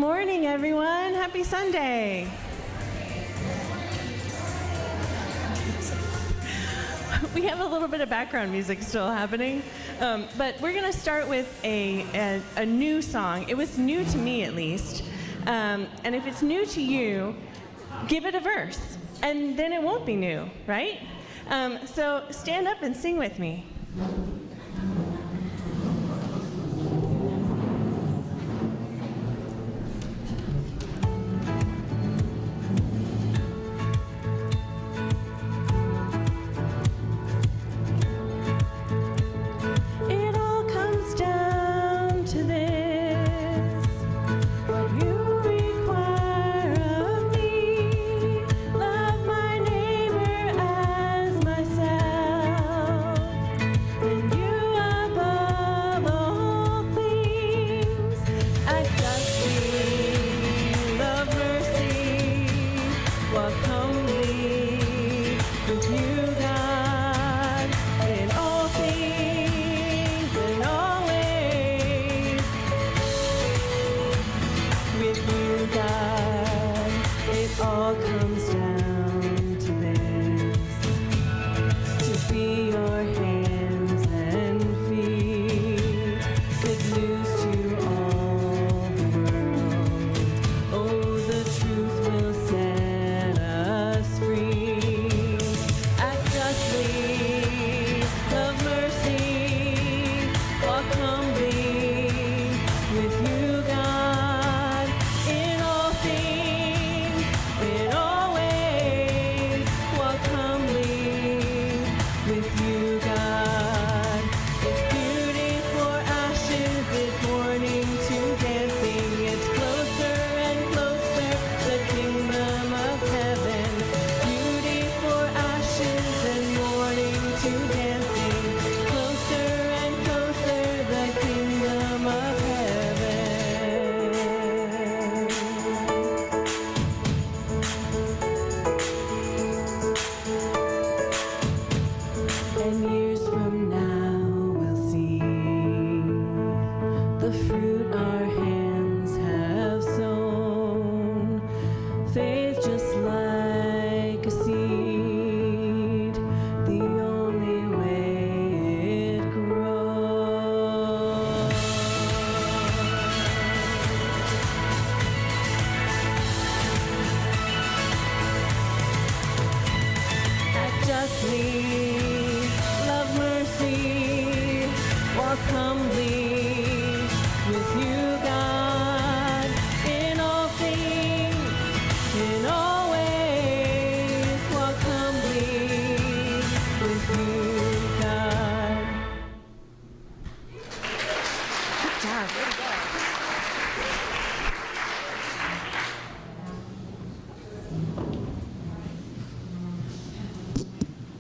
morning, everyone. Happy Sunday. We have a little bit of background music still happening, but we're going to start with a new song. It was new to me, at least. And if it's new to you, give it a verse, and then it won't be new, right? So stand up and sing with me.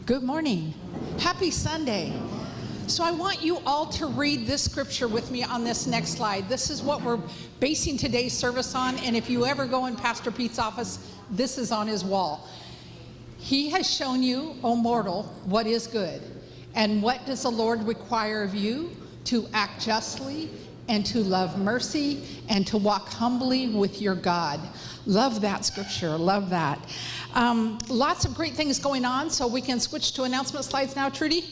Good morning. Happy Sunday. So I want you all to read this scripture with me on this next slide. This is what we're basing today's service on, and if you ever go in Pastor Pete's office, this is on his wall. He has shown you, O mortal, what is good. And what does the Lord require of you? To act justly, and to love mercy, and to walk humbly with your God. Love that scripture, love that. Lots of great things going on, so we can switch to announcement slides now, Trudy.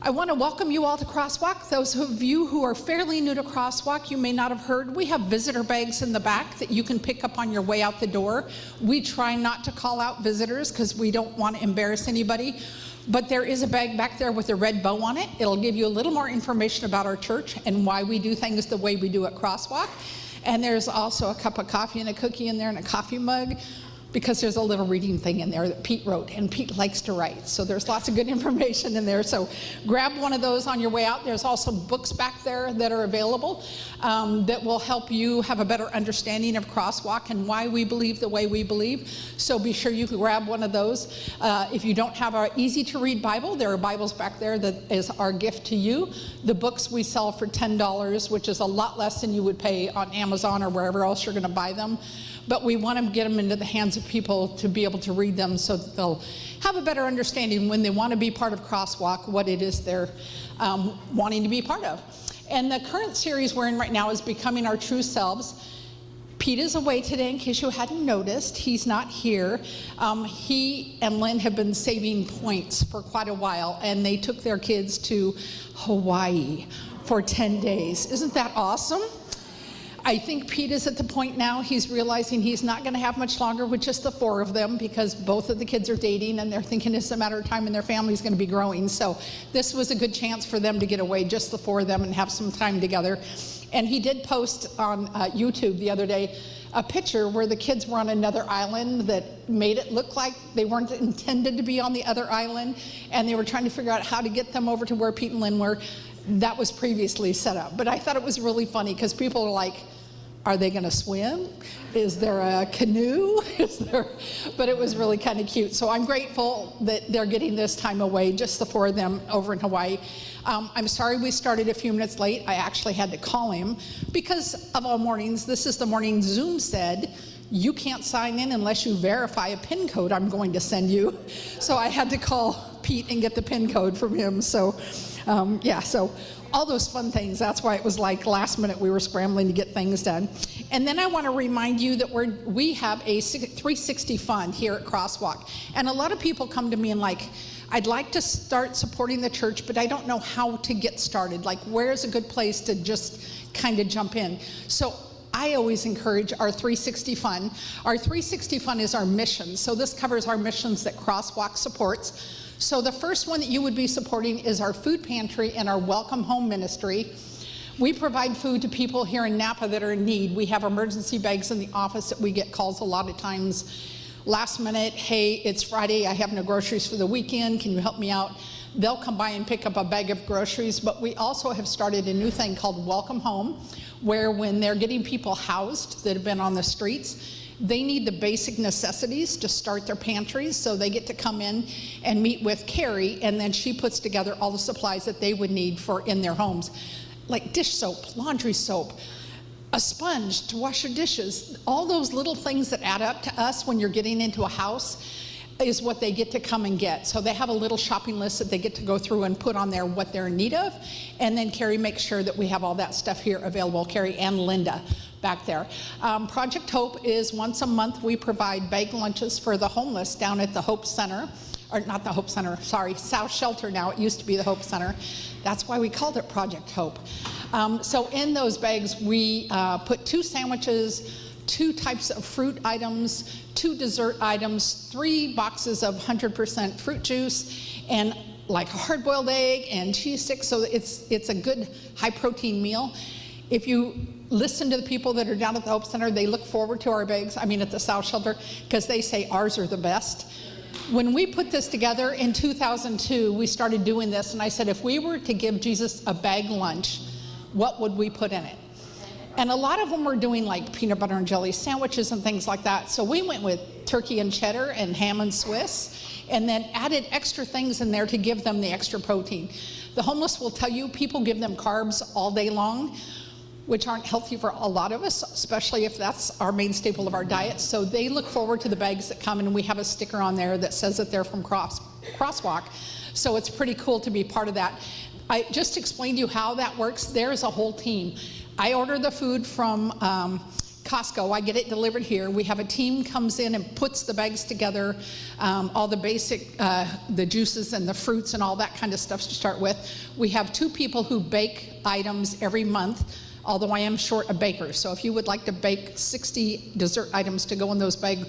I want to welcome you all to CrossWalk. Those of you who are fairly new to CrossWalk, you may not have heard, we have visitor bags in the back that you can pick up on your way out the door. We try not to call out visitors because we don't want to embarrass anybody. But there is a bag back there with a red bow on it. It'll give you a little more information about our church and why we do things the way we do at CrossWalk. And there's also a cup of coffee and a cookie in there and a coffee mug, because there's a little reading thing in there that Pete wrote, and Pete likes to write. So there's lots of good information in there. So grab one of those on your way out. There's also books back there that are available that will help you have a better understanding of CrossWalk and why we believe the way we believe. So be sure you can grab one of those. If you don't have our easy to read Bible, there are Bibles back there that is our gift to you. The books we sell for $10, which is a lot less than you would pay on Amazon or wherever else you're going to buy them. But we want to get them into the hands of people to be able to read them so that they'll have a better understanding when they want to be part of CrossWalk, what it is they're wanting to be part of. And the current series we're in right now is Becoming Our True Selves. Pete is away today, in case you hadn't noticed. He's not here. He and Lynn have been saving points for quite a while, and they took their kids to Hawaii for 10 days. Isn't that awesome? I think Pete is at the point now he's realizing he's not going to have much longer with just the 4 of them, because both of the kids are dating and they're thinking it's a matter of time and their family's going to be growing. So this was a good chance for them to get away, just the 4 of them, and have some time together. And he did post on YouTube the other day a picture where the kids were on another island that made it look like they weren't intended to be on the other island, and they were trying to figure out how to get them over to where Pete and Lynn were. That was previously set up. But I thought it was really funny, because people are like, are they going to swim? Is there a canoe? But it was really kind of cute. So I'm grateful that they're getting this time away, just the 4 of them over in Hawaii. I'm sorry we started a few minutes late. I actually had to call him because of all mornings. This is the morning Zoom said, you can't sign in unless you verify a PIN code I'm going to send you. So I had to call Pete and get the PIN code from him. So yeah, so all those fun things. That's why it was like last minute we were scrambling to get things done. And then I want to remind you that we have a 360 fund here at CrossWalk. And a lot of people come to me and like, I'd like to start supporting the church, but I don't know how to get started. Like, where's a good place to just kind of jump in? So I always encourage our 360 fund. Our 360 fund is our mission. So this covers our missions that CrossWalk supports. So the first one that you would be supporting is our food pantry and our Welcome Home ministry. We provide food to people here in Napa that are in need. We have emergency bags in the office that we get calls a lot of times last minute. Hey, it's Friday, I have no groceries for the weekend, can you help me out? They'll come by and pick up a bag of groceries. But we also have started a new thing called Welcome Home, where when they're getting people housed that have been on the streets, they need the basic necessities to start their pantries, so they get to come in and meet with Carrie, and then she puts together all the supplies that they would need for in their homes, like dish soap, laundry soap, a sponge to wash your dishes. All those little things that add up to us when you're getting into a house is what they get to come and get. So they have a little shopping list that they get to go through and put on there what they're in need of, and then Carrie makes sure that we have all that stuff here available, Carrie and Linda back there. Project Hope is once a month. We provide bag lunches for the homeless down at the Hope Center, or not the Hope Center, sorry, South Shelter now. It used to be the Hope Center. That's why we called it Project Hope. So in those bags, we put 2 sandwiches, 2 types of fruit items, 2 dessert items, 3 boxes of 100% fruit juice, and like a hard-boiled egg and cheese sticks. So it's a good high-protein meal. If you listen to the people that are down at the Hope Center, they look forward to our bags, at the South Shelter, because they say ours are the best. When we put this together in 2002, we started doing this, and I said, if we were to give Jesus a bag lunch, what would we put in it? And a lot of them were doing like peanut butter and jelly sandwiches and things like that. So we went with turkey and cheddar and ham and Swiss, and then added extra things in there to give them the extra protein. The homeless will tell you people give them carbs all day long, which aren't healthy for a lot of us, especially if that's our main staple of our diet. So they look forward to the bags that come, and we have a sticker on there that says that they're from CrossWalk. So it's pretty cool to be part of that. I just explained to you how that works. There's a whole team. I order the food from Costco. I get it delivered here. We have a team comes in and puts the bags together, all the basic, the juices and the fruits and all that kind of stuff to start with. We have 2 people who bake items every month, although I am short a baker. So if you would like to bake 60 dessert items to go in those bags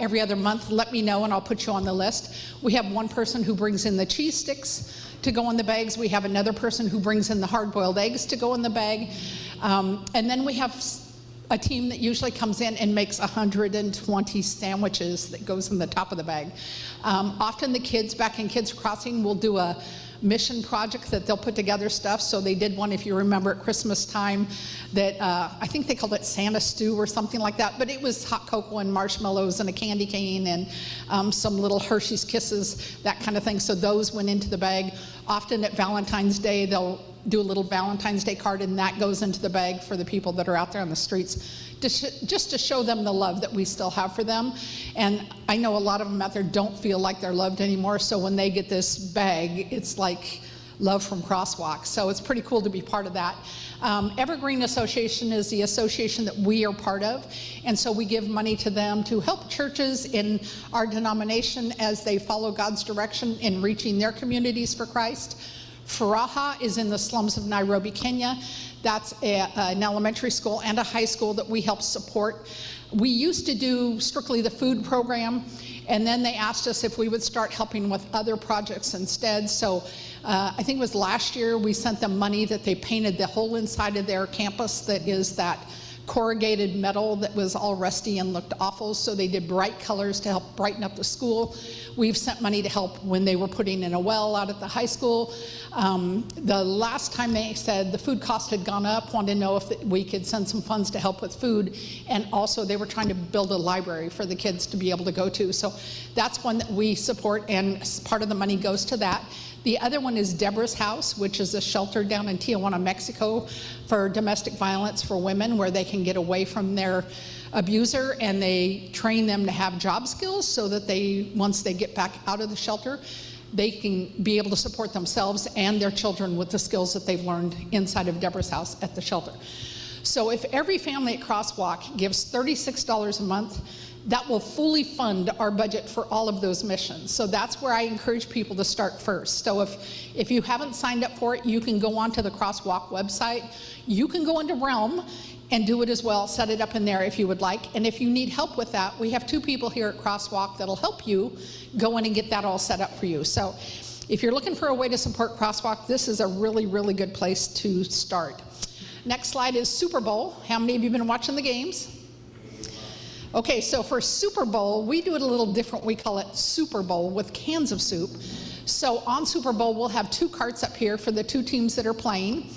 every other month, let me know and I'll put you on the list. We have 1 person who brings in the cheese sticks to go in the bags. We have another person who brings in the hard-boiled eggs to go in the bag. And then we have a team that usually comes in and makes 120 sandwiches that goes in the top of the bag. Often the kids back in Kids Crossing will do a mission project that they'll put together stuff. So they did one, if you remember, at Christmas time that I think they called it Santa Stew or something like that, but it was hot cocoa and marshmallows and a candy cane and some little Hershey's Kisses, that kind of thing. So those went into the bag. Often at Valentine's Day, they'll do a little Valentine's Day card, and that goes into the bag for the people that are out there on the streets, just to show them the love that we still have for them. And I know a lot of them out there don't feel like they're loved anymore, so when they get this bag, it's like love from CrossWalk. So it's pretty cool to be part of that. Evergreen Association is the association that we are part of, and so we give money to them to help churches in our denomination as they follow God's direction in reaching their communities for Christ. Furaha is in the slums of Nairobi, Kenya. That's an elementary school and a high school that we help support. We used to do strictly the food program, and then they asked us if we would start helping with other projects instead. So I think it was last year we sent them money that they painted the whole inside of their campus that is that corrugated metal that was all rusty and looked awful, so they did bright colors to help brighten up the school. We've sent money to help when they were putting in a well out at the high school. The last time they said the food cost had gone up, wanted to know if we could send some funds to help with food, and also they were trying to build a library for the kids to be able to go to. So that's one that we support, and part of the money goes to that. The other one is Deborah's House, which is a shelter down in Tijuana, Mexico for domestic violence for women, where they can get away from their abuser, and they train them to have job skills so that they, once they get back out of the shelter, they can be able to support themselves and their children with the skills that they've learned inside of Deborah's House at the shelter. So if every family at CrossWalk gives $36 a month, that will fully fund our budget for all of those missions. So that's where I encourage people to start first. So if you haven't signed up for it, you can go onto the CrossWalk website. You can go into Realm and do it as well, set it up in there if you would like. And if you need help with that, we have 2 people here at CrossWalk that'll help you go in and get that all set up for you. So if you're looking for a way to support CrossWalk, this is a really, really good place to start. Next slide is Super Bowl. How many of you have been watching the games? Okay, so for Super Bowl, we do it a little different. We call it Super Bowl with cans of soup. So on Super Bowl, we'll have 2 carts up here for the 2 teams that are playing,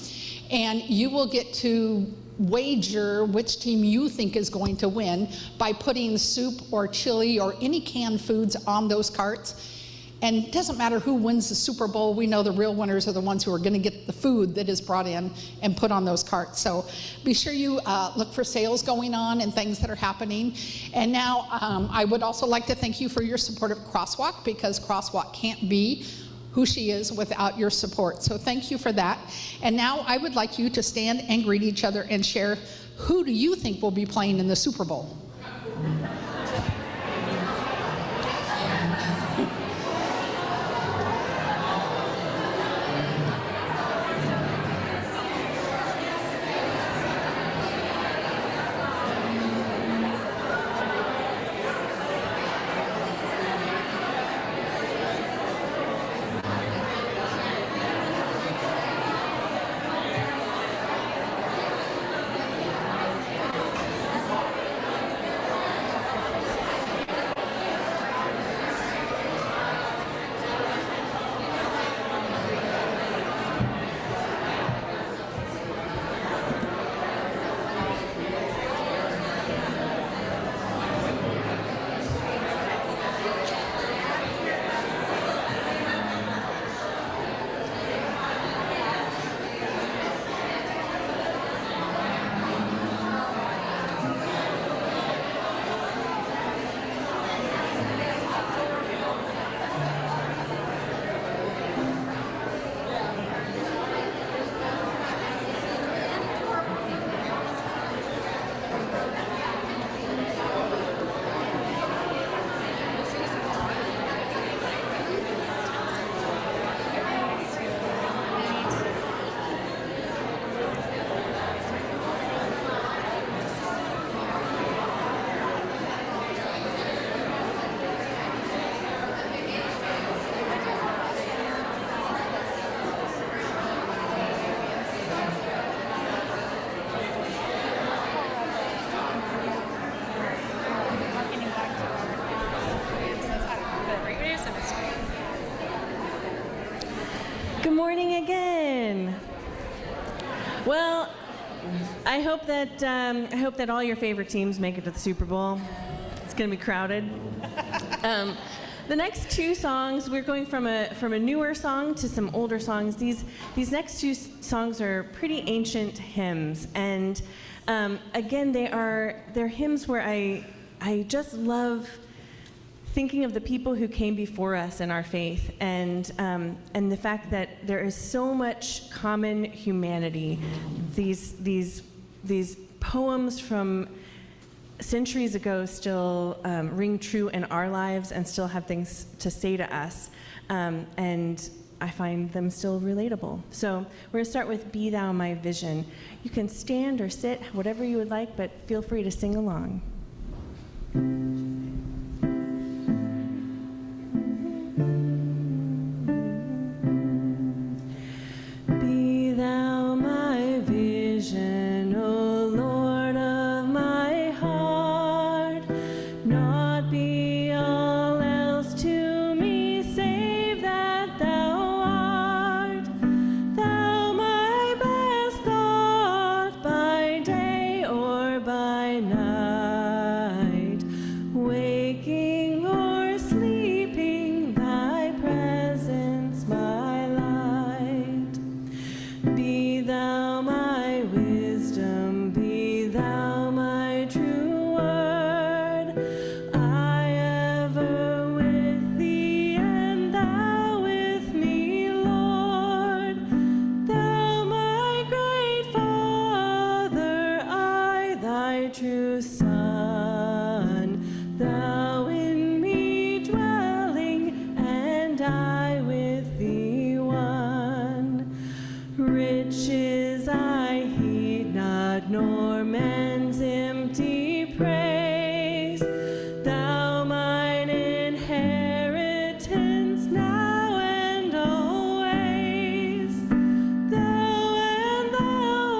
and you will get to wager which team you think is going to win by putting soup or chili or any canned foods on those carts. And it doesn't matter who wins the Super Bowl, we know the real winners are the ones who are going to get the food that is brought in and put on those carts. So be sure you look for sales going on and things that are happening. And now I would also like to thank you for your support of CrossWalk, because CrossWalk can't be who she is without your support. So thank you for that. And now I would like you to stand and greet each other and share, who do you think will be playing in the Super Bowl? Good morning again. Well, I hope that all your favorite teams make it to the Super Bowl. It's going to be crowded. The next 2 songs, we're going from a newer song to some older songs. These next 2 songs are pretty ancient hymns, and again, they're hymns where I just love thinking of the people who came before us in our faith, and the fact that there is so much common humanity. These poems from centuries ago still ring true in our lives and still have things to say to us, and I find them still relatable. So we're going to start with Be Thou My Vision. You can stand or sit, whatever you would like, but feel free to sing along. Be thou my vision, O Lord of my heart, not be all else to me save that thou art. Thou my best thought by day or by night, waking or sleeping, thy presence my light. Be thou my wisdom, be thou my true word. I ever with thee and thou with me, Lord. Thou my great Father, I thy true Son. Thou in me dwelling, and I with thee one. Riches I heed not, nor man's empty praise. Thou mine inheritance now and always. Thou and thou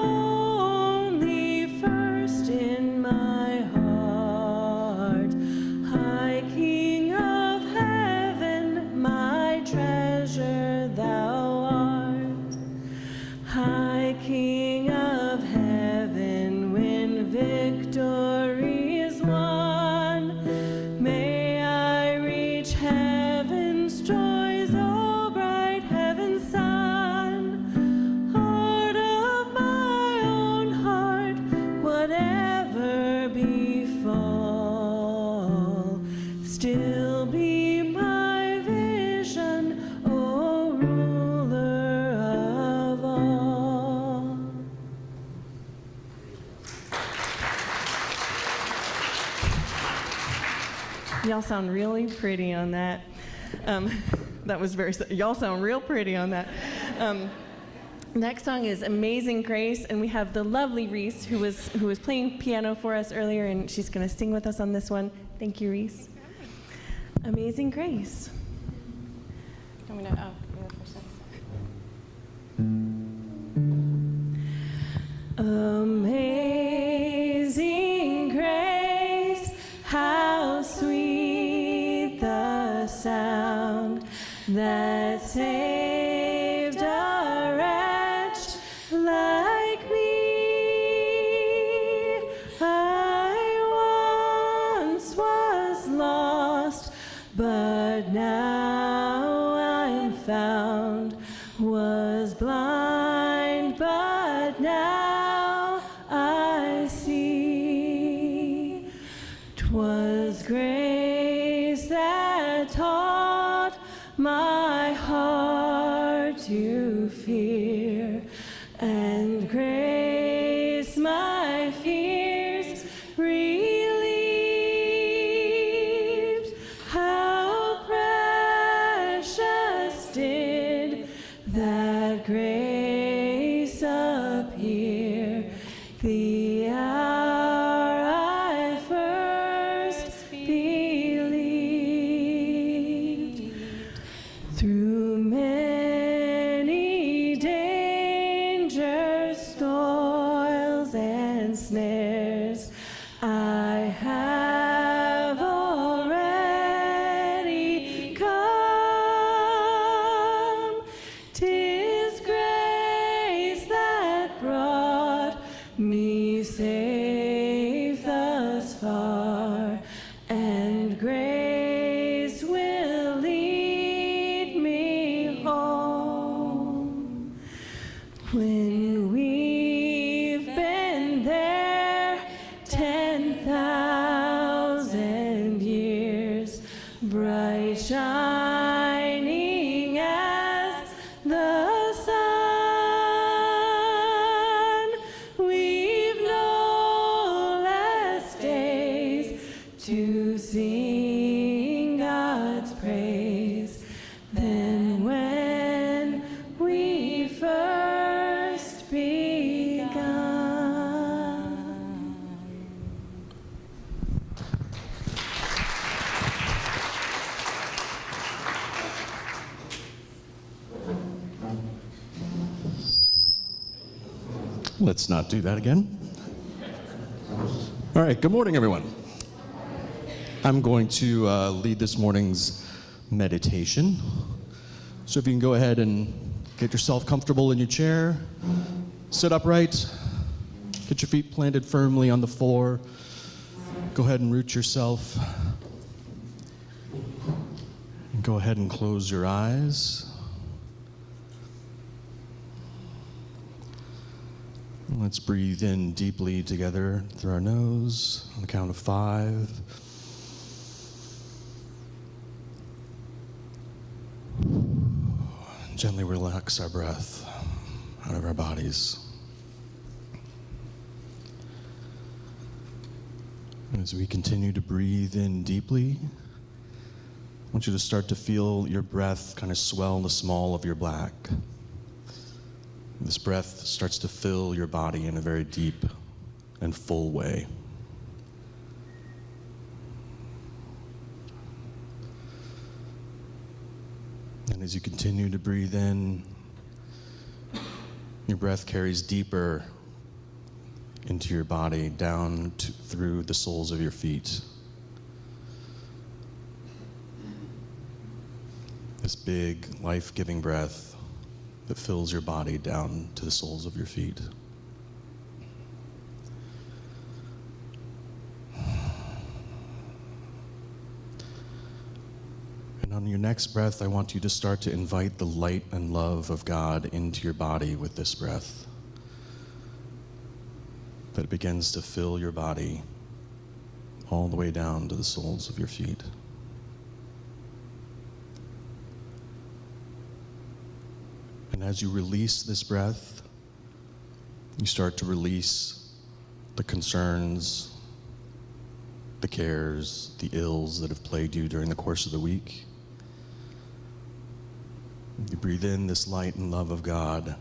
only first in my heart. High King of heaven, my treasure thou art. High King of heaven, when victory is won, may I reach heaven's joys, O bright heaven's sun. Heart of my own heart, whatever befall, still be my vision, O ruler of all. Y'all sound really pretty on that. That was y'all sound real pretty on that. Next song is Amazing Grace, and we have the lovely Reese, who was playing piano for us earlier, and she's going to sing with us on this one. Thank you, Reese. Amazing Grace. I'm gonna, you're the first one. Amazing grace, how sweet the sound that saved a wretch like me. I once was lost, but now I'm found. Was blind, but now I see. 'Twas grace that taught my heart to fear, and grace my fears relieved. How precious did that grace appear the hour I first believed. Through many dangers, toils, and snares, I have already come. 'Tis grace that brought me safe thus far, and grace will lead me home. When we've been there 10,000 years, Let's not do that again. All right, good morning, everyone. I'm going to lead this morning's meditation. So if you can go ahead and get yourself comfortable in your chair, sit upright, get your feet planted firmly on the floor, go ahead and root yourself, and go ahead and close your eyes. Let's breathe in deeply together through our nose on the count of 5. Gently relax our breath out of our bodies. And as we continue to breathe in deeply, I want you to start to feel your breath kind of swell the small of your back. This breath starts to fill your body in a very deep and full way. And as you continue to breathe in, your breath carries deeper into your body, down through the soles of your feet. This big, life-giving breath that fills your body down to the soles of your feet. And on your next breath, I want you to start to invite the light and love of God into your body with this breath. That it begins to fill your body all the way down to the soles of your feet. And as you release this breath, you start to release the concerns, the cares, the ills that have plagued you during the course of the week. You breathe in this light and love of God,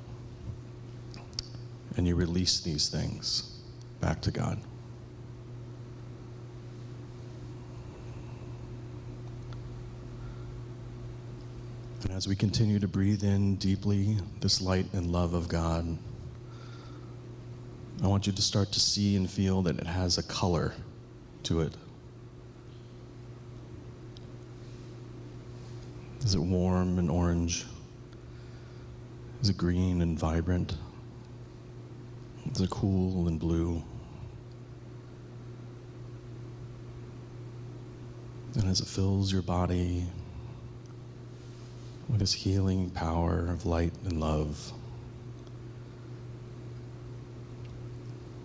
and you release these things back to God. And as we continue to breathe in deeply this light and love of God, I want you to start to see and feel that it has a color to it. Is it warm and orange? Is it green and vibrant? Is it cool and blue? And as it fills your body with this healing power of light and love,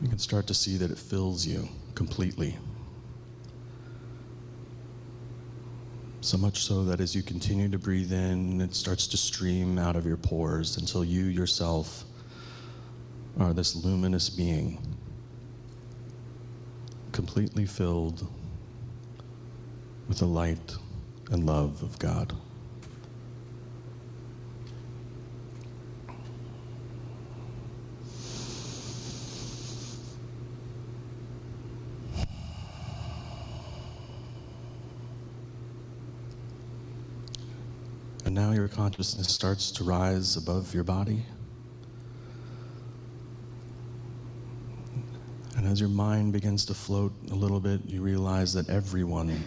you can start to see that it fills you completely. So much so that as you continue to breathe in, it starts to stream out of your pores until you yourself are this luminous being, completely filled with the light and love of God. And now your consciousness starts to rise above your body. And as your mind begins to float a little bit, you realize that everyone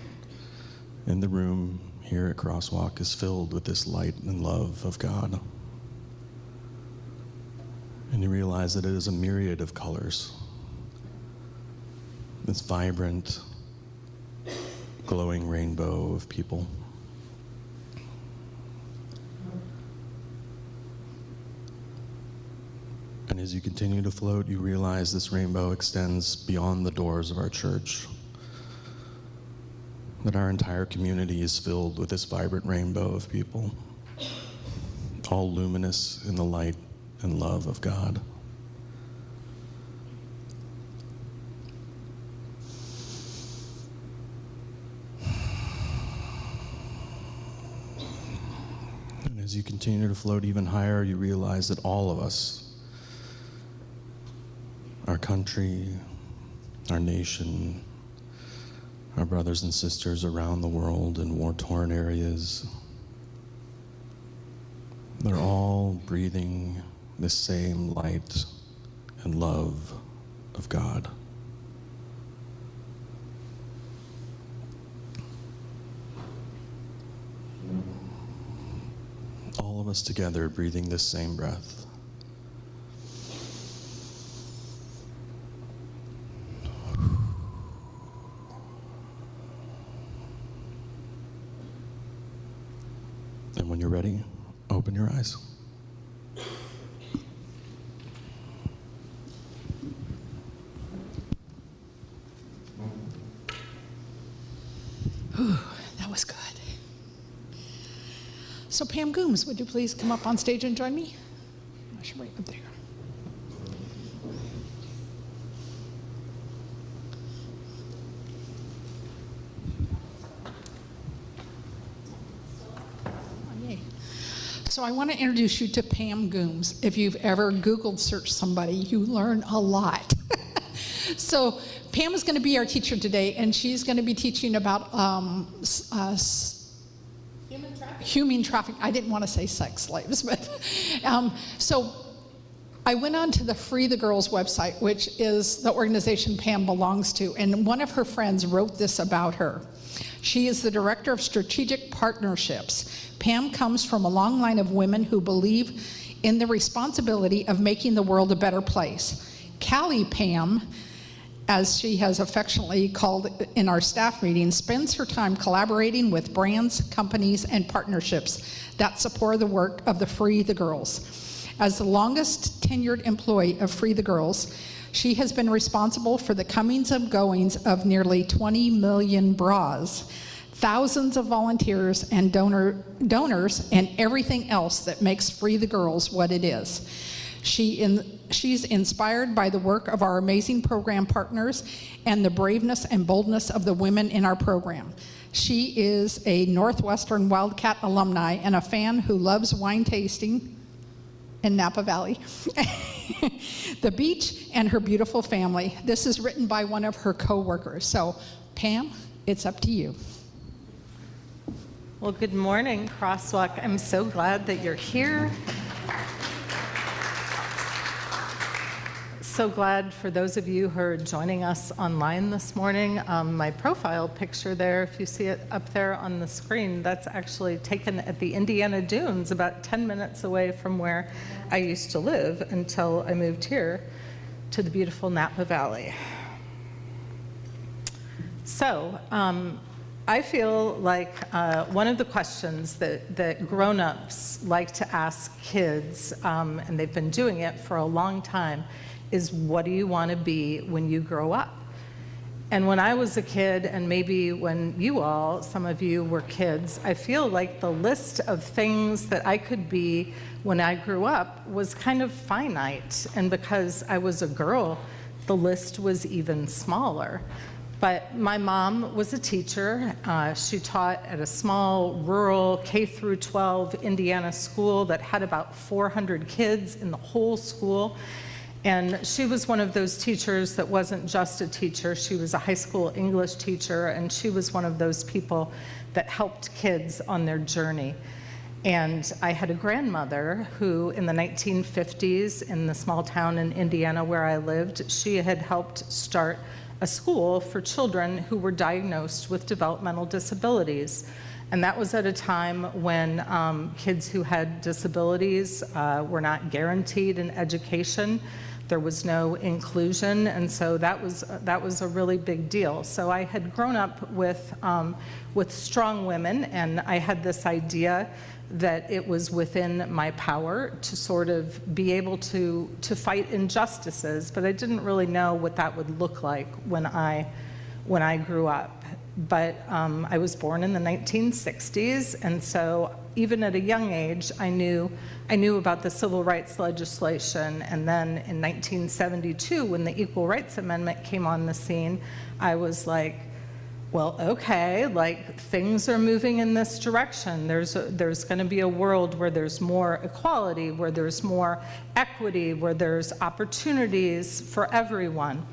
in the room here at CrossWalk is filled with this light and love of God. And you realize that it is a myriad of colors. This vibrant, glowing rainbow of people. And as you continue to float, you realize this rainbow extends beyond the doors of our church. That our entire community is filled with this vibrant rainbow of people, all luminous in the light and love of God. And as you continue to float even higher, you realize that all of us, our country, our nation, our brothers and sisters around the world in war-torn areas, they're all breathing the same light and love of God. All of us together breathing this same breath. And when you're ready, open your eyes. Whew, that was good. So Pam Gooms, would you please come up on stage and join me? I should right up there. Oh, yay. So I want to introduce you to Pam Gooms. If you've ever Googled search somebody, you learn a lot. So Pam is going to be our teacher today, and she's going to be teaching about human trafficking. I didn't want to say sex slaves, but so I went on to the Free the Girls website, which is the organization Pam belongs to, and one of her friends wrote this about her. She is the director of strategic partnerships. Pam comes from a long line of women who believe in the responsibility of making the world a better place. Callie Pam, as she has affectionately called in our staff meetings, spends her time collaborating with brands, companies, and partnerships that support the work of the Free the Girls. As the longest tenured employee of Free the Girls, she has been responsible for the comings and goings of nearly 20 million bras, thousands of volunteers and donors, and everything else that makes Free the Girls what it is. She's inspired by the work of our amazing program partners and the braveness and boldness of the women in our program. She is a Northwestern Wildcat alumni and a fan who loves wine tasting in Napa Valley, the beach, and her beautiful family. This is written by one of her co-workers. So, Pam, it's up to you. Well, good morning, CrossWalk. I'm so glad that you're here. So glad for those of you who are joining us online this morning. My profile picture there, if you see it up there on the screen, that's actually taken at the Indiana Dunes, about 10 minutes away from where I used to live until I moved here to the beautiful Napa Valley. So, I feel like one of the questions that grown-ups like to ask kids, and they've been doing it for a long time, is what do you want to be when you grow up? And when I was a kid, and maybe when you all, some of you were kids, I feel like the list of things that I could be when I grew up was kind of finite. And because I was a girl, the list was even smaller. But my mom was a teacher. She taught at a small rural K-12 Indiana school that had about 400 kids in the whole school. And she was one of those teachers that wasn't just a teacher. She was a high school English teacher, and she was one of those people that helped kids on their journey. And I had a grandmother who, in the 1950s, in the small town in Indiana where I lived, she had helped start a school for children who were diagnosed with developmental disabilities. And that was at a time when kids who had disabilities were not guaranteed an education. There was no inclusion, and so that was a really big deal. So I had grown up with strong women, and I had this idea that it was within my power to sort of be able to fight injustices, but I didn't really know what that would look like when I grew up. But I was born in the 1960s, and so even at a young age, I knew about the civil rights legislation. And then in 1972, when the Equal Rights Amendment came on the scene, I was like, well, okay, like things are moving in this direction. There's going to be a world where there's more equality, where there's more equity, where there's opportunities for everyone.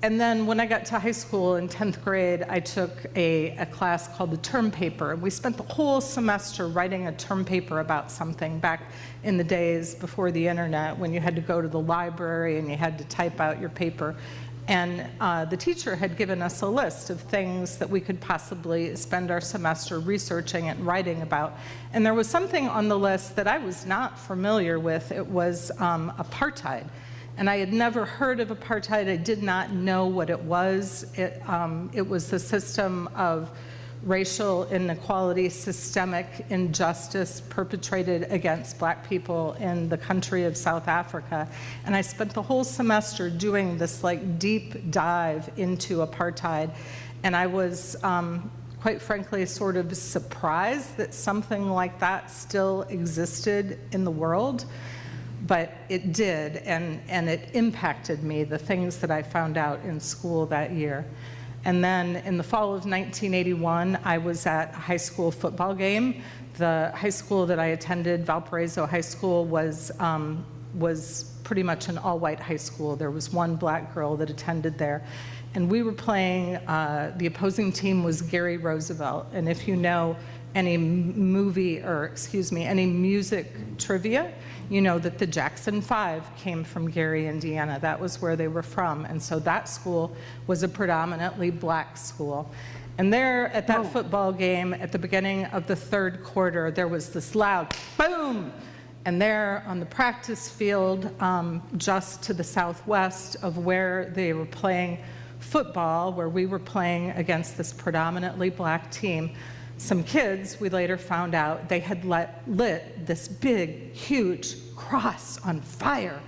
And then when I got to high school in 10th grade, I took a class called the term paper. And we spent the whole semester writing a term paper about something back in the days before the internet, when you had to go to the library and you had to type out your paper. And the teacher had given us a list of things that we could possibly spend our semester researching and writing about. And there was something on the list that I was not familiar with. It was apartheid. And I had never heard of apartheid. I did not know what it was. It was the system of racial inequality, systemic injustice perpetrated against Black people in the country of South Africa. And I spent the whole semester doing this like deep dive into apartheid. And I was, quite frankly, sort of surprised that something like that still existed in the world. But it did, and it impacted me, the things that I found out in school that year. And then in the fall of 1981, I was at a high school football game. The high school that I attended, Valparaiso High School, was pretty much an all-white high school. There was one Black girl that attended there. And we were playing, the opposing team was Gary Roosevelt. And if you know any any music trivia, you know that the Jackson 5 came from Gary, Indiana. That was where they were from. And so that school was a predominantly Black school. And there at that football game, at the beginning of the third quarter, there was this loud boom. And there on the practice field, just to the southwest of where they were playing football, where we were playing against this predominantly Black team, some kids, we later found out, they had lit this big, huge cross on fire.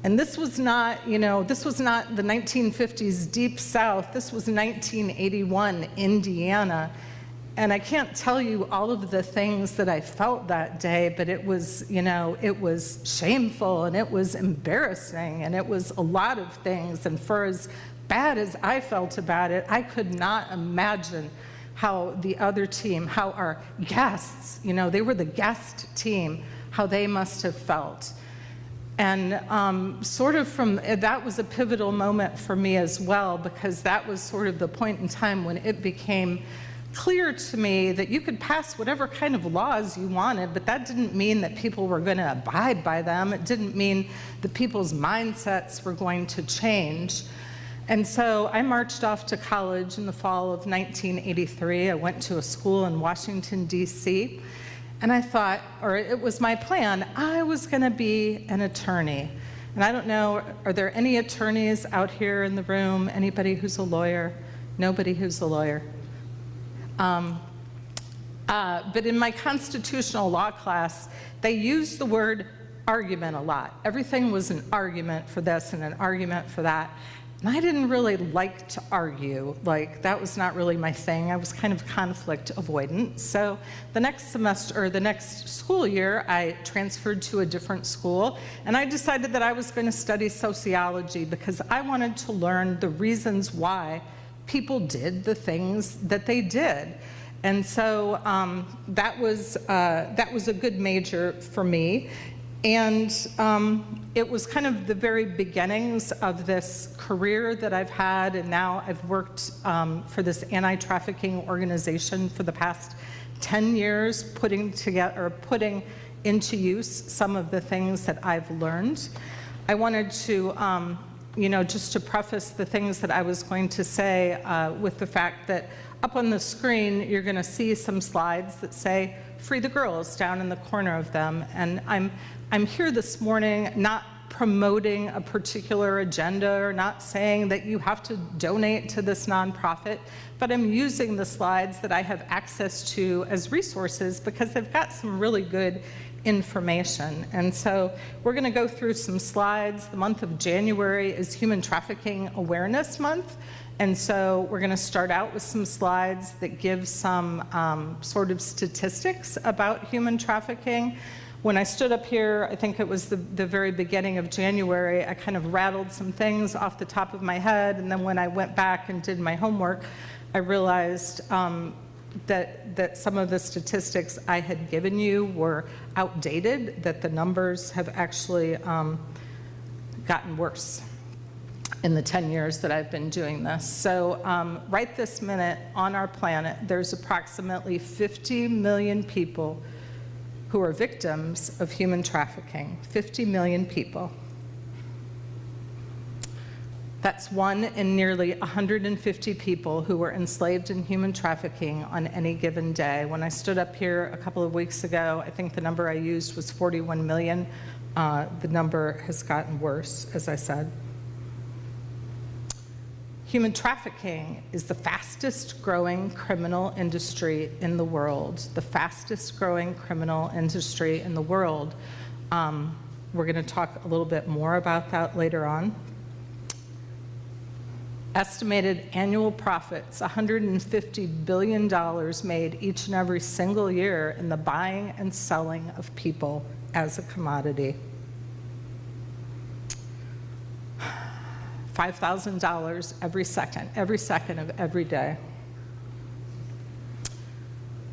And this was not, this was not the 1950s Deep South. This was 1981 Indiana. And I can't tell you all of the things that I felt that day, but it was, it was shameful and it was embarrassing and it was a lot of things. And for as bad as I felt about it, I could not imagine how the other team, how our guests, they were the guest team, how they must have felt. And sort of that was a pivotal moment for me as well, because that was sort of the point in time when it became clear to me that you could pass whatever kind of laws you wanted, but that didn't mean that people were going to abide by them. It didn't mean that people's mindsets were going to change. And so I marched off to college in the fall of 1983. I went to a school in Washington, D.C., and I thought, or it was my plan, I was going to be an attorney. And I don't know, are there any attorneys out here in the room? Anybody who's a lawyer? Nobody who's a lawyer. But in my constitutional law class, they used the word argument a lot. Everything was an argument for this and an argument for that. And I didn't really like to argue. Like, that was not really my thing. I was kind of conflict avoidant. So the next semester, or the next school year, I transferred to a different school, and I decided that I was going to study sociology because I wanted to learn the reasons why people did the things that they did. And so that was a good major for me. And it was kind of the very beginnings of this career that I've had, and now I've worked for this anti-trafficking organization for the past 10 years, putting into use some of the things that I've learned. I wanted to, just to preface the things that I was going to say with the fact that up on the screen, you're gonna see some slides that say, "Free the girls," down in the corner of them. And I'm here this morning not promoting a particular agenda or not saying that you have to donate to this nonprofit, but I'm using the slides that I have access to as resources because they've got some really good information. And so we're going to go through some slides. The month of January is Human Trafficking Awareness Month. And so we're going to start out with some slides that give some sort of statistics about human trafficking. When I stood up here, I think it was the very beginning of January, I kind of rattled some things off the top of my head, and then when I went back and did my homework, I realized that some of the statistics I had given you were outdated, that the numbers have actually gotten worse. in the 10 years that I've been doing this. So right this minute on our planet, there's approximately 50 million people who are victims of human trafficking. 50 million people. That's one in nearly 150 people who were enslaved in human trafficking on any given day. When I stood up here a couple of weeks ago, I think the number I used was 41 million. The number has gotten worse, as I said. Human trafficking is the fastest growing criminal industry in the world. The fastest growing criminal industry in the world. We're going to talk a little bit more about that later on. Estimated annual profits, $150 billion made each and every single year in the buying and selling of people as a commodity. $5,000 every second of every day.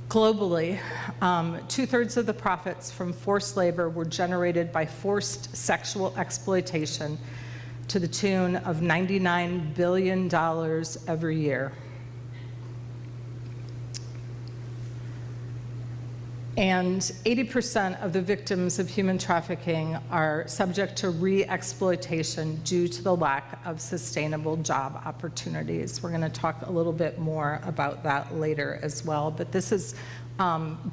Globally, 2/3 of the profits from forced labor were generated by forced sexual exploitation to the tune of $99 billion every year. And 80% of the victims of human trafficking are subject to re-exploitation due to the lack of sustainable job opportunities. We're going to talk a little bit more about that later as well, but this is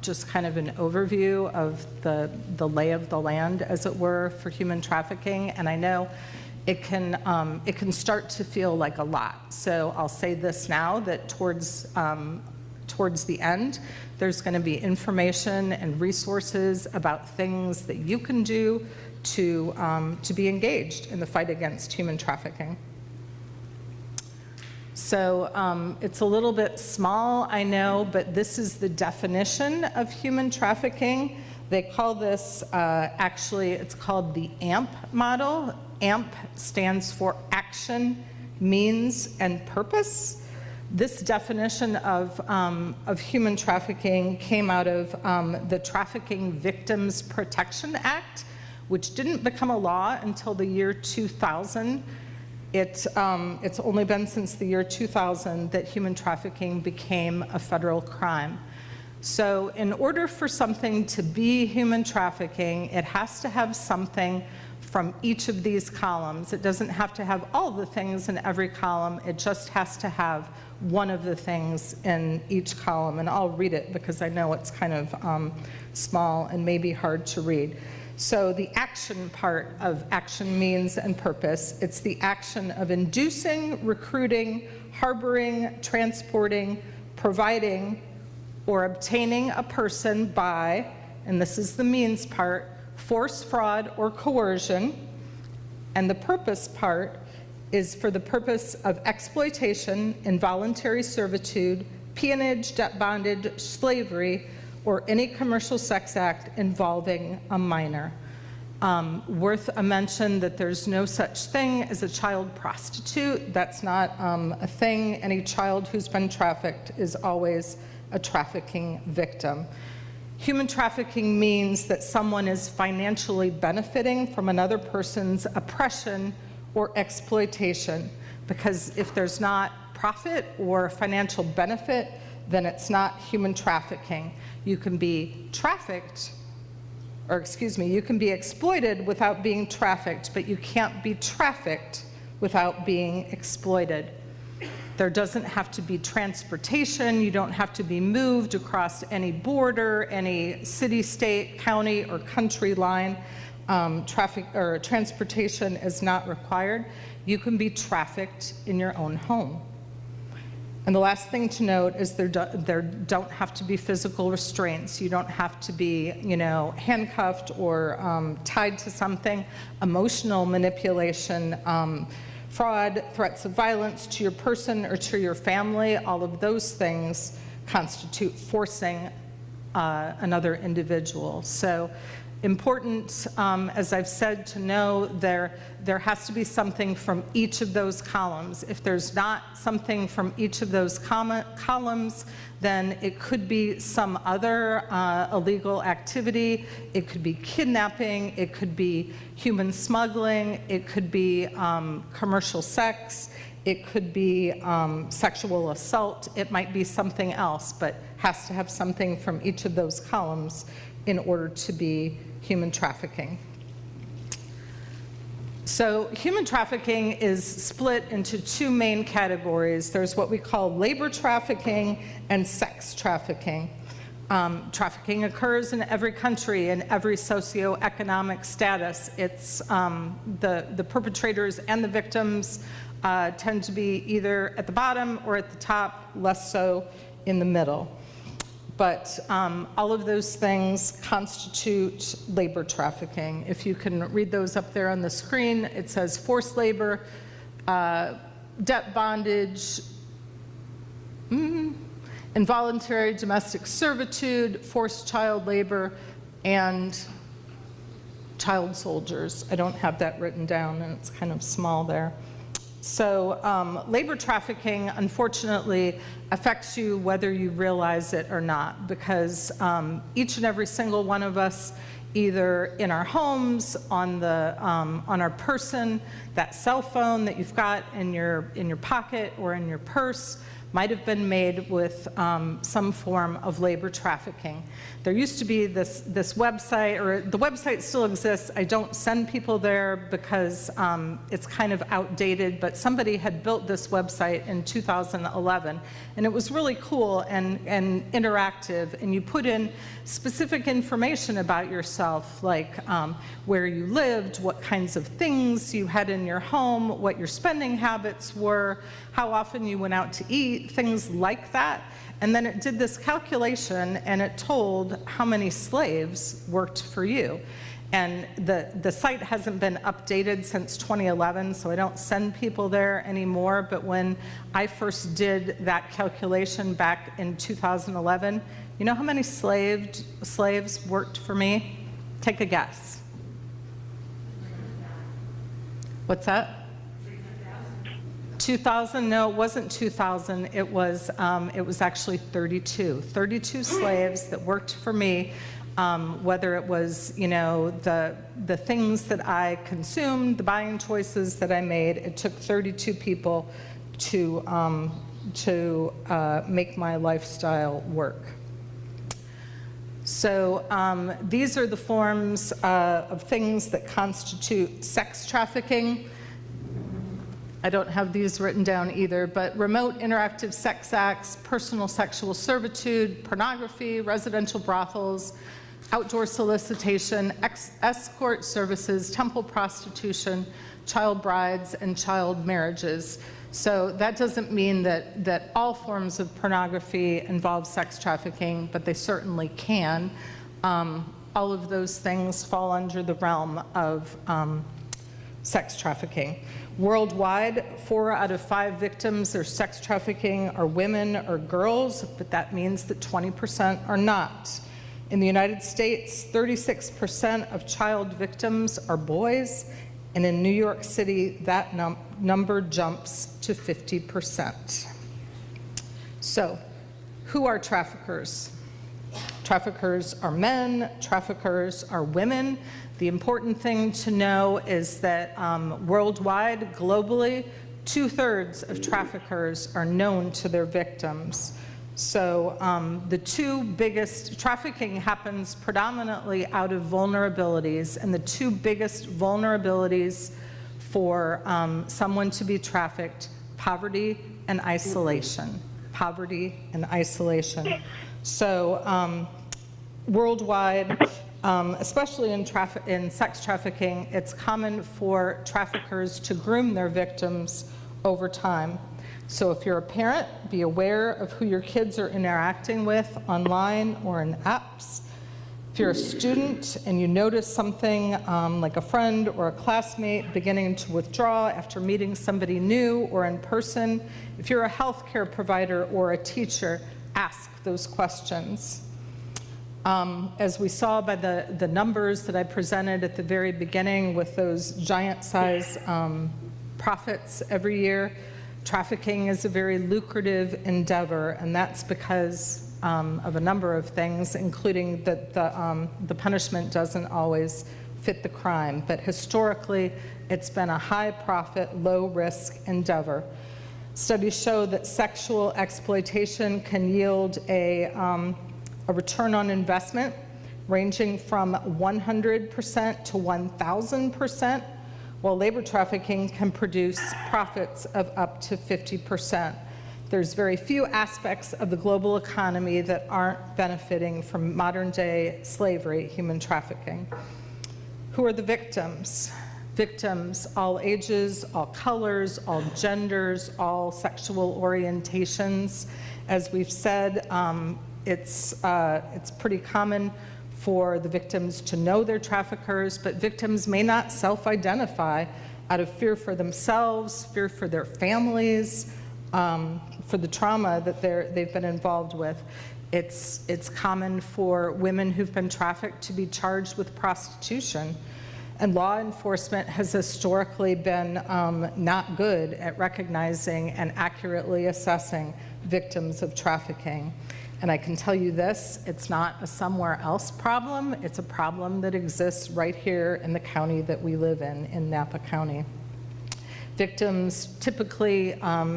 just kind of an overview of the lay of the land, as it were, for human trafficking. And I know it can start to feel like a lot. So I'll say this now, that towards the end, there's going to be information and resources about things that you can do to be engaged in the fight against human trafficking. So it's a little bit small, I know, but this is the definition of human trafficking. They call this, actually, it's called the AMP model. AMP stands for Action, Means, and Purpose. This definition of human trafficking came out of the Trafficking Victims Protection Act, which didn't become a law until the year 2000. It's only been since the year 2000 that human trafficking became a federal crime. So in order for something to be human trafficking, it has to have something from each of these columns. It doesn't have to have all the things in every column. It just has to have one of the things in each column. And I'll read it because I know it's kind of small and maybe hard to read. So the action part of action, means, and purpose, it's the action of inducing, recruiting, harboring, transporting, providing, or obtaining a person by, and this is the means part, force, fraud, or coercion. And the purpose part is for the purpose of exploitation, involuntary servitude, peonage, debt bondage, slavery, or any commercial sex act involving a minor. Worth a mention that there's no such thing as a child prostitute. That's not a thing. Any child who's been trafficked is always a trafficking victim. Human trafficking means that someone is financially benefiting from another person's oppression or exploitation, because if there's not profit or financial benefit, then it's not human trafficking. You can be trafficked, or excuse me, you can be exploited without being trafficked, but you can't be trafficked without being exploited. There doesn't have to be transportation. You don't have to be moved across any border, any city, state, county, or country line. Traffic or transportation is not required. You can be trafficked in your own home. And the last thing to note is there don't have to be physical restraints. You don't have to be, handcuffed or tied to something. Emotional manipulation, fraud, threats of violence to your person or to your family, all of those things constitute forcing another individual. So Important, as I've said, to know there has to be something from each of those columns. If there's not something from each of those columns, then it could be some other illegal activity. It could be kidnapping, it could be human smuggling, it could be commercial sex, it could be sexual assault, it might be something else, but has to have something from each of those columns in order to be human trafficking. So human trafficking is split into two main categories. There's what we call labor trafficking and sex trafficking. Trafficking occurs in every country and every socioeconomic status. It's the perpetrators and the victims tend to be either at the bottom or at the top, less so in the middle. But all of those things constitute labor trafficking. If you can read those up there on the screen, it says forced labor, debt bondage, involuntary domestic servitude, forced child labor, and child soldiers. I don't have that written down, and it's kind of small there. So labor trafficking, unfortunately, affects you whether you realize it or not, because each and every single one of us, either in our homes, on our person, that cell phone that you've got in your pocket or in your purse, might have been made with some form of labor trafficking. There used to be this website, or the website still exists. I don't send people there because it's kind of outdated, but somebody had built this website in 2011, and it was really cool and interactive, and you put in specific information about yourself, like where you lived, what kinds of things you had in your home, what your spending habits were, how often you went out to eat, things like that. And then it did this calculation, and it told how many slaves worked for you. And the site hasn't been updated since 2011, so I don't send people there anymore. But when I first did that calculation back in 2011, you know how many slaves worked for me? Take a guess. What's that? 2,000? No, it wasn't 2,000. It was actually 32. 32 slaves that worked for me, whether it was, you know, the things that I consumed, the buying choices that I made. It took 32 people to make my lifestyle work. So these are the forms of things that constitute sex trafficking. I don't have these written down either, but remote interactive sex acts, personal sexual servitude, pornography, residential brothels, outdoor solicitation, escort services, temple prostitution, child brides, and child marriages. So that doesn't mean that all forms of pornography involve sex trafficking, but they certainly can. All of those things fall under the realm of sex trafficking. Worldwide, 4 out of 5 victims of sex trafficking are women or girls, but that means that 20% are not. In the United States, 36% of child victims are boys, and in New York City, that number jumps to 50%. So, who are traffickers? Traffickers are men, traffickers are women. The important thing to know is that worldwide, globally, 2/3 of traffickers are known to their victims. So the two biggest, trafficking happens predominantly out of vulnerabilities, and the two biggest vulnerabilities for someone to be trafficked, poverty and isolation. Poverty and isolation. So worldwide, especially in sex trafficking, it's common for traffickers to groom their victims over time. So if you're a parent, be aware of who your kids are interacting with online or in apps. If you're a student and you notice something like a friend or a classmate beginning to withdraw after meeting somebody new or in person, if you're a healthcare provider or a teacher, ask those questions. As we saw by the numbers that I presented at the very beginning with those giant size profits every year, trafficking is a very lucrative endeavor, and that's because of a number of things, including that the punishment doesn't always fit the crime. But historically, it's been a high profit, low risk endeavor. Studies show that sexual exploitation can yield a return on investment ranging from 100% to 1,000%, while labor trafficking can produce profits of up to 50%. There's very few aspects of the global economy that aren't benefiting from modern day slavery, human trafficking. Who are the victims? Victims, all ages, all colors, all genders, all sexual orientations. As we've said, it's pretty common for the victims to know they're traffickers, but victims may not self-identify out of fear for themselves, fear for their families, for the trauma that they've been involved with. It's common for women who've been trafficked to be charged with prostitution. And law enforcement has historically been not good at recognizing and accurately assessing victims of trafficking. And I can tell you this, it's not a somewhere else problem, it's a problem that exists right here in the county that we live in Napa County. Victims, typically,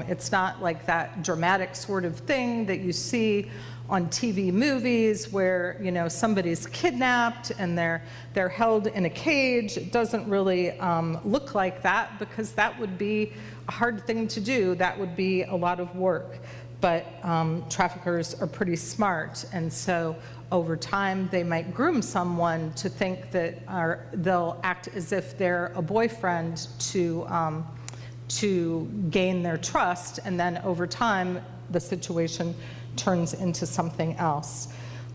it's not like that dramatic sort of thing that you see on TV movies where, you know, somebody's kidnapped and they're held in a cage. It doesn't really look like that, because that would be a hard thing to do. That would be a lot of work. But traffickers are pretty smart, and so over time they might groom someone to think that they'll act as if they're a boyfriend to gain their trust, and then over time the situation turns into something else.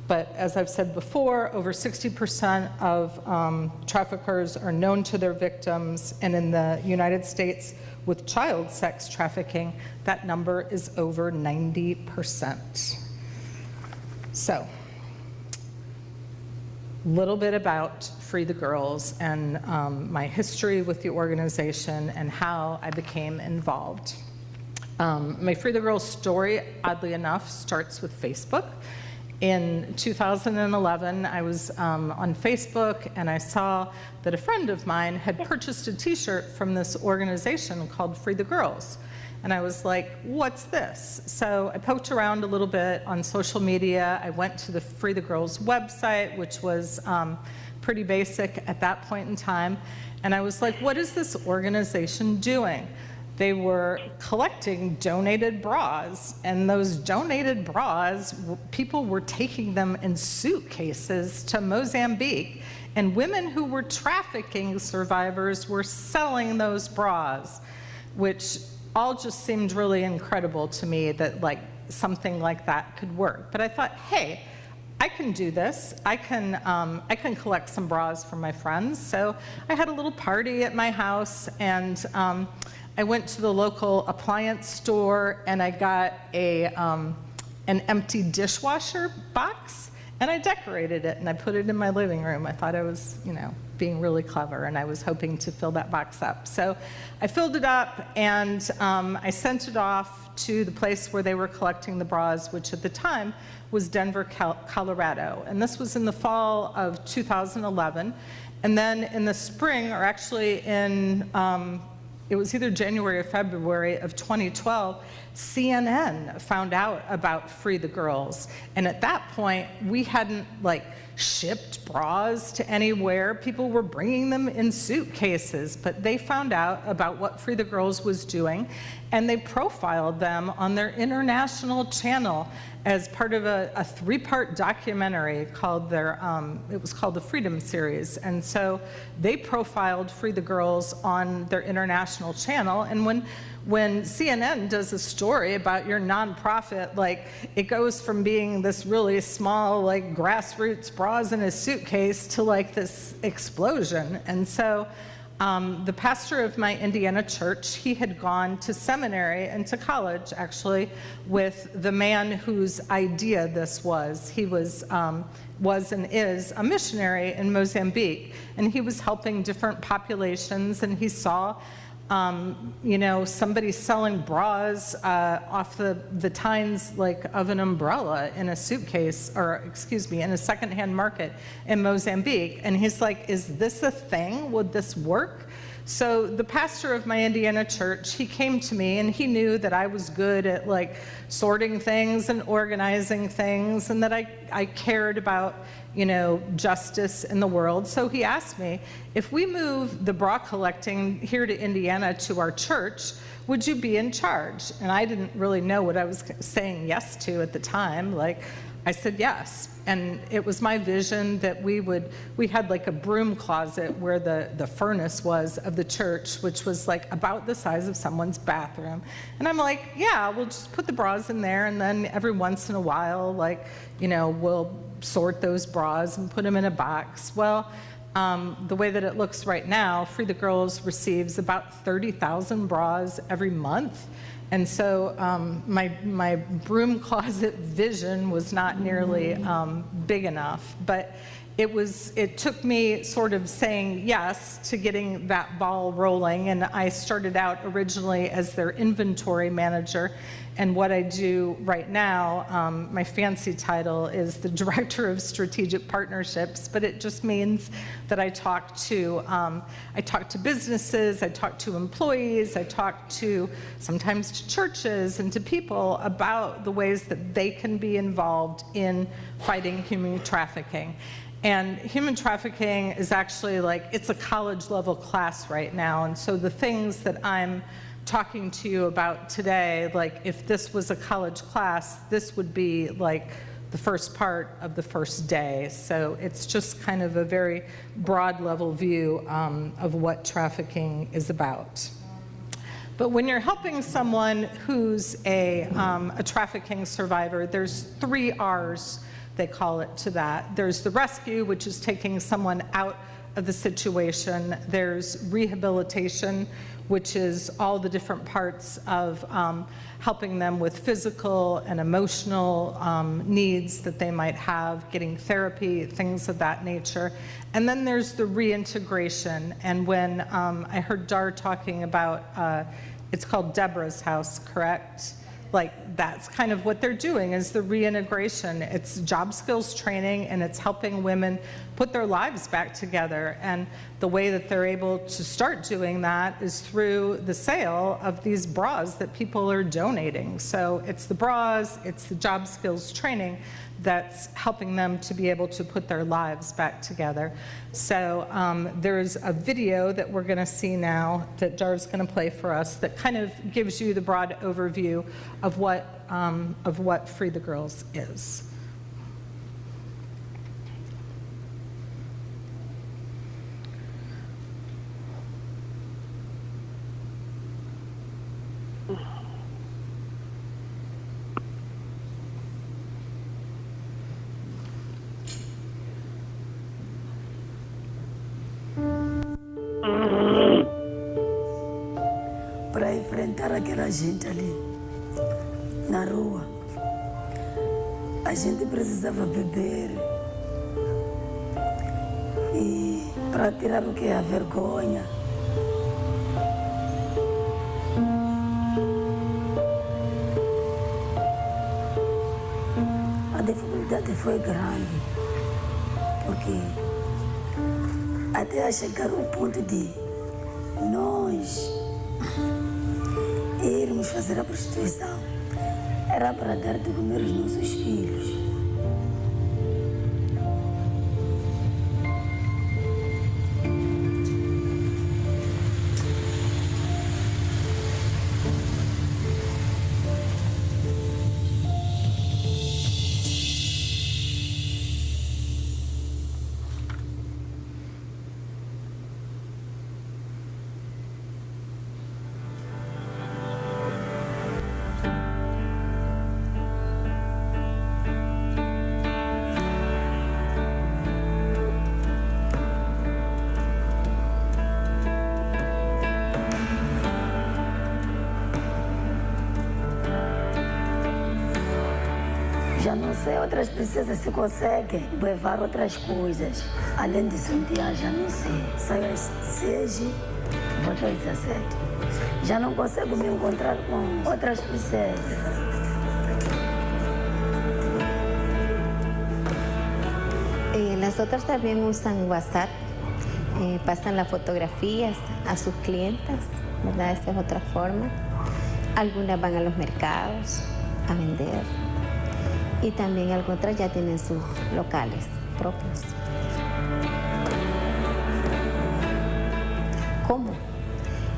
But as I've said before, over 60% of traffickers are known to their victims, and in the United States, with child sex trafficking, that number is over 90%. So, a little bit about Free the Girls and my history with the organization and how I became involved. My Free the Girls story, oddly enough, starts with Facebook. In 2011, I was on Facebook, and I saw that a friend of mine had purchased a t-shirt from this organization called Free the Girls. And I was like, what's this? So I poked around a little bit on social media. I went to the Free the Girls website, which was pretty basic at that point in time. And I was like, what is this organization doing? They were collecting donated bras, and those donated bras, people were taking them in suitcases to Mozambique, and women who were trafficking survivors were selling those bras, which all just seemed really incredible to me that like something like that could work. But I thought, hey, I can do this. I can collect some bras for my friends. So I had a little party at my house, and I went to the local appliance store, and I got an empty dishwasher box, and I decorated it, and I put it in my living room. I thought I was, you know, being really clever, and I was hoping to fill that box up. So I filled it up, and I sent it off to the place where they were collecting the bras, which at the time was Denver, Colorado. And this was in the fall of 2011. And then in the spring, or actually in it was either January or February of 2012, CNN found out about Free the Girls. And at that point, we hadn't like shipped bras to anywhere. People were bringing them in suitcases, but they found out about what Free the Girls was doing, and they profiled them on their international channel as part of a 3-part documentary called it was called the Freedom Series. And so they profiled Free the Girls on their international channel. And when CNN does a story about your nonprofit, like it goes from being this really small, like grassroots bras in a suitcase to like this explosion. And so The pastor of my Indiana church, he had gone to seminary and to college, actually, with the man whose idea this was. He was and is a missionary in Mozambique, and he was helping different populations, and he saw somebody selling bras off the tines like of an umbrella in a suitcase, or excuse me, in a secondhand market in Mozambique. And he's like, is this a thing? Would this work? So the pastor of my Indiana church, he came to me and he knew that I was good at like sorting things and organizing things, and that I cared about justice in the world. So he asked me, if we move the bra collecting here to Indiana to our church, would you be in charge? And I didn't really know what I was saying yes to at the time. Like, I said yes. And it was my vision that we had like a broom closet where the furnace was of the church, which was like about the size of someone's bathroom. And I'm like, yeah, we'll just put the bras in there, and then every once in a while, like, we'll sort those bras and put them in a box. Well, the way that it looks right now, Free the Girls receives about 30,000 bras every month. And so my broom closet vision was not nearly big enough, but it took me sort of saying yes to getting that ball rolling. And I started out originally as their inventory manager. And what I do right now, my fancy title is the Director of Strategic Partnerships, but it just means that I talk to businesses, I talk to employees, I talk to sometimes to churches and to people about the ways that they can be involved in fighting human trafficking. And human trafficking is actually it's a college level class right now. And so the things that I'm talking to you about today, like if this was a college class, this would be like the first part of the first day. So it's just kind of a very broad level view of what trafficking is about. But when you're helping someone who's a trafficking survivor, there's 3 R's, they call it, to that. There's the rescue, which is taking someone out of the situation. There's rehabilitation, which is all the different parts of helping them with physical and emotional needs that they might have, getting therapy, things of that nature. And then there's the reintegration. And when I heard Dar talking about, it's called Deborah's House, correct? Like, that's kind of what they're doing, is the reintegration. It's job skills training, and it's helping women put their lives back together. And the way that they're able to start doing that is through the sale of these bras that people are donating. So it's the bras, it's the job skills training that's helping them to be able to put their lives back together. So there's a video that we're gonna see now that Dar's gonna play for us that kind of gives you the broad overview of what Free the Girls is. Para enfrentar aquela gente ali na rua, a gente precisava beber e para tirar o que é a vergonha. A dificuldade foi grande, porque até a chegar ao ponto de nós irmos fazer a prostituição, era para dar de comer os nossos filhos. sei outras princesas se conseguem levar outras coisas. Além de suntiar, já não sei. Saio às 6, volto às 17. Já não consigo me encontrar com outras princesas. Las otras también usan WhatsApp, pasan las fotografías a sus clientas, ¿verdad? Esta es otra forma. Algunas van a los mercados a vender y también algunas ya tienen sus locales propios. ¿Cómo?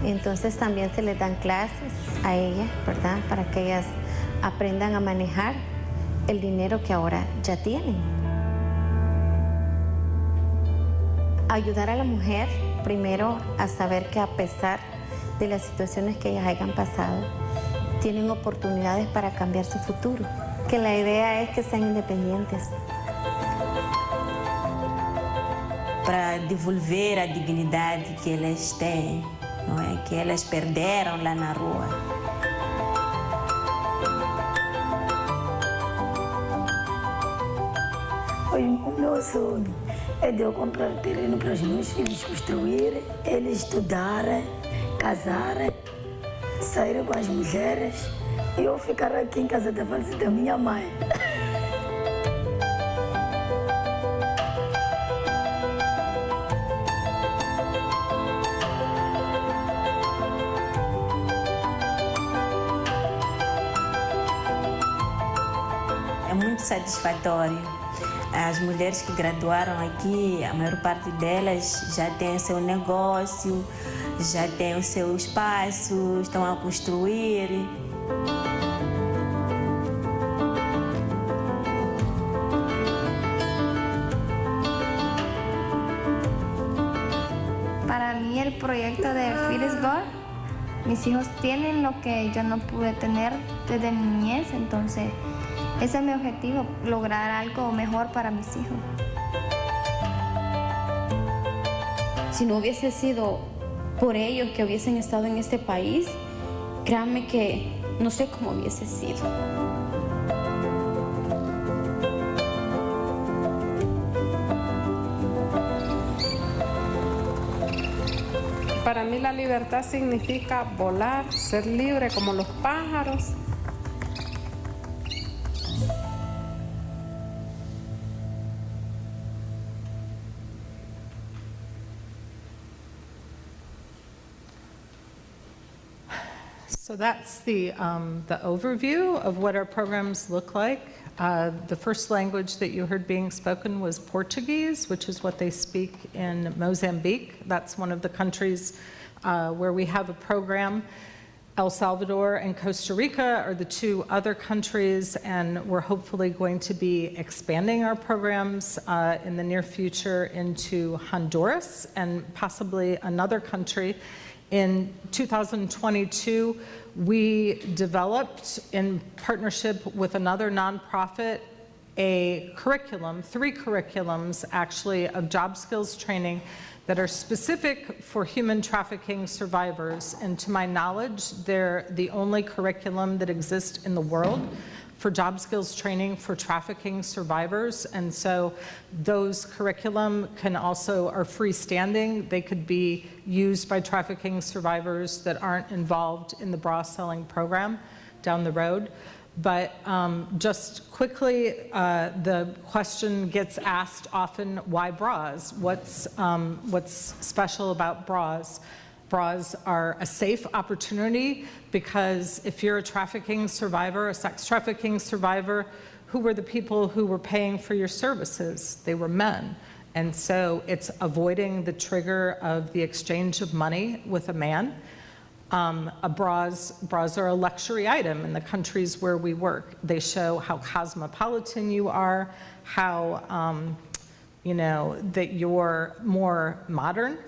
Entonces también se les dan clases a ellas, ¿verdad? Para que ellas aprendan a manejar el dinero que ahora ya tienen. Ayudar a la mujer, primero, a saber que a pesar de las situaciones que ellas hayan pasado, tienen oportunidades para cambiar su futuro. Que la idea es que sean independientes. Para devolver a dignidade que elas têm, não é? Que elas perderam lá na rua. O meu sonho é de eu comprar terreno para os meus filhos construírem, eles estudarem, casarem, saírem com as mulheres e eu ficar aqui em casa da falecida minha mãe. É muito satisfatório. As mulheres que graduaram aqui, a maior parte delas já tem seu negócio, já tem o seu espaço, estão a construir. Para mí el proyecto de Feed is God, mis hijos tienen lo que yo no pude tener desde mi niñez, entonces ese es mi objetivo, lograr algo mejor para mis hijos. Si no hubiese sido por ellos que hubiesen estado en este país, créanme que no sé cómo hubiese sido. Para mí la libertad significa volar, ser libre como los pájaros. So that's the overview of what our programs look like. The first language that you heard being spoken was Portuguese, which is what they speak in Mozambique. That's one of the countries where we have a program. El Salvador and Costa Rica are the two other countries, and we're hopefully going to be expanding our programs in the near future into Honduras and possibly another country. In 2022, we developed, in partnership with another nonprofit, a curriculum, 3 curriculums actually, of job skills training that are specific for human trafficking survivors. And to my knowledge, they're the only curriculum that exists in the world for job skills training for trafficking survivors. And so those curriculum are freestanding. They could be used by trafficking survivors that aren't involved in the bra selling program down the road. But just quickly, the question gets asked often, why bras? What's special about bras? Bras are a safe opportunity because if you're a trafficking survivor, a sex trafficking survivor, who were the people who were paying for your services? They were men. And so it's avoiding the trigger of the exchange of money with a man. Bras are a luxury item in the countries where we work. They show how cosmopolitan you are, how that you're more modern.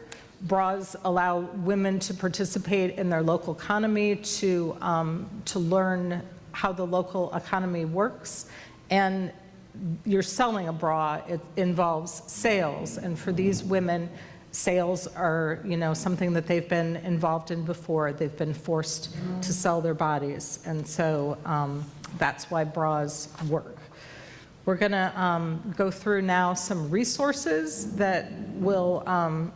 Bras allow women to participate in their local economy, to learn how the local economy works. And you're selling a bra, it involves sales. And for these women, sales are, something that they've been involved in before. They've been forced to sell their bodies. And so that's why bras work. We're going to go through now some resources that will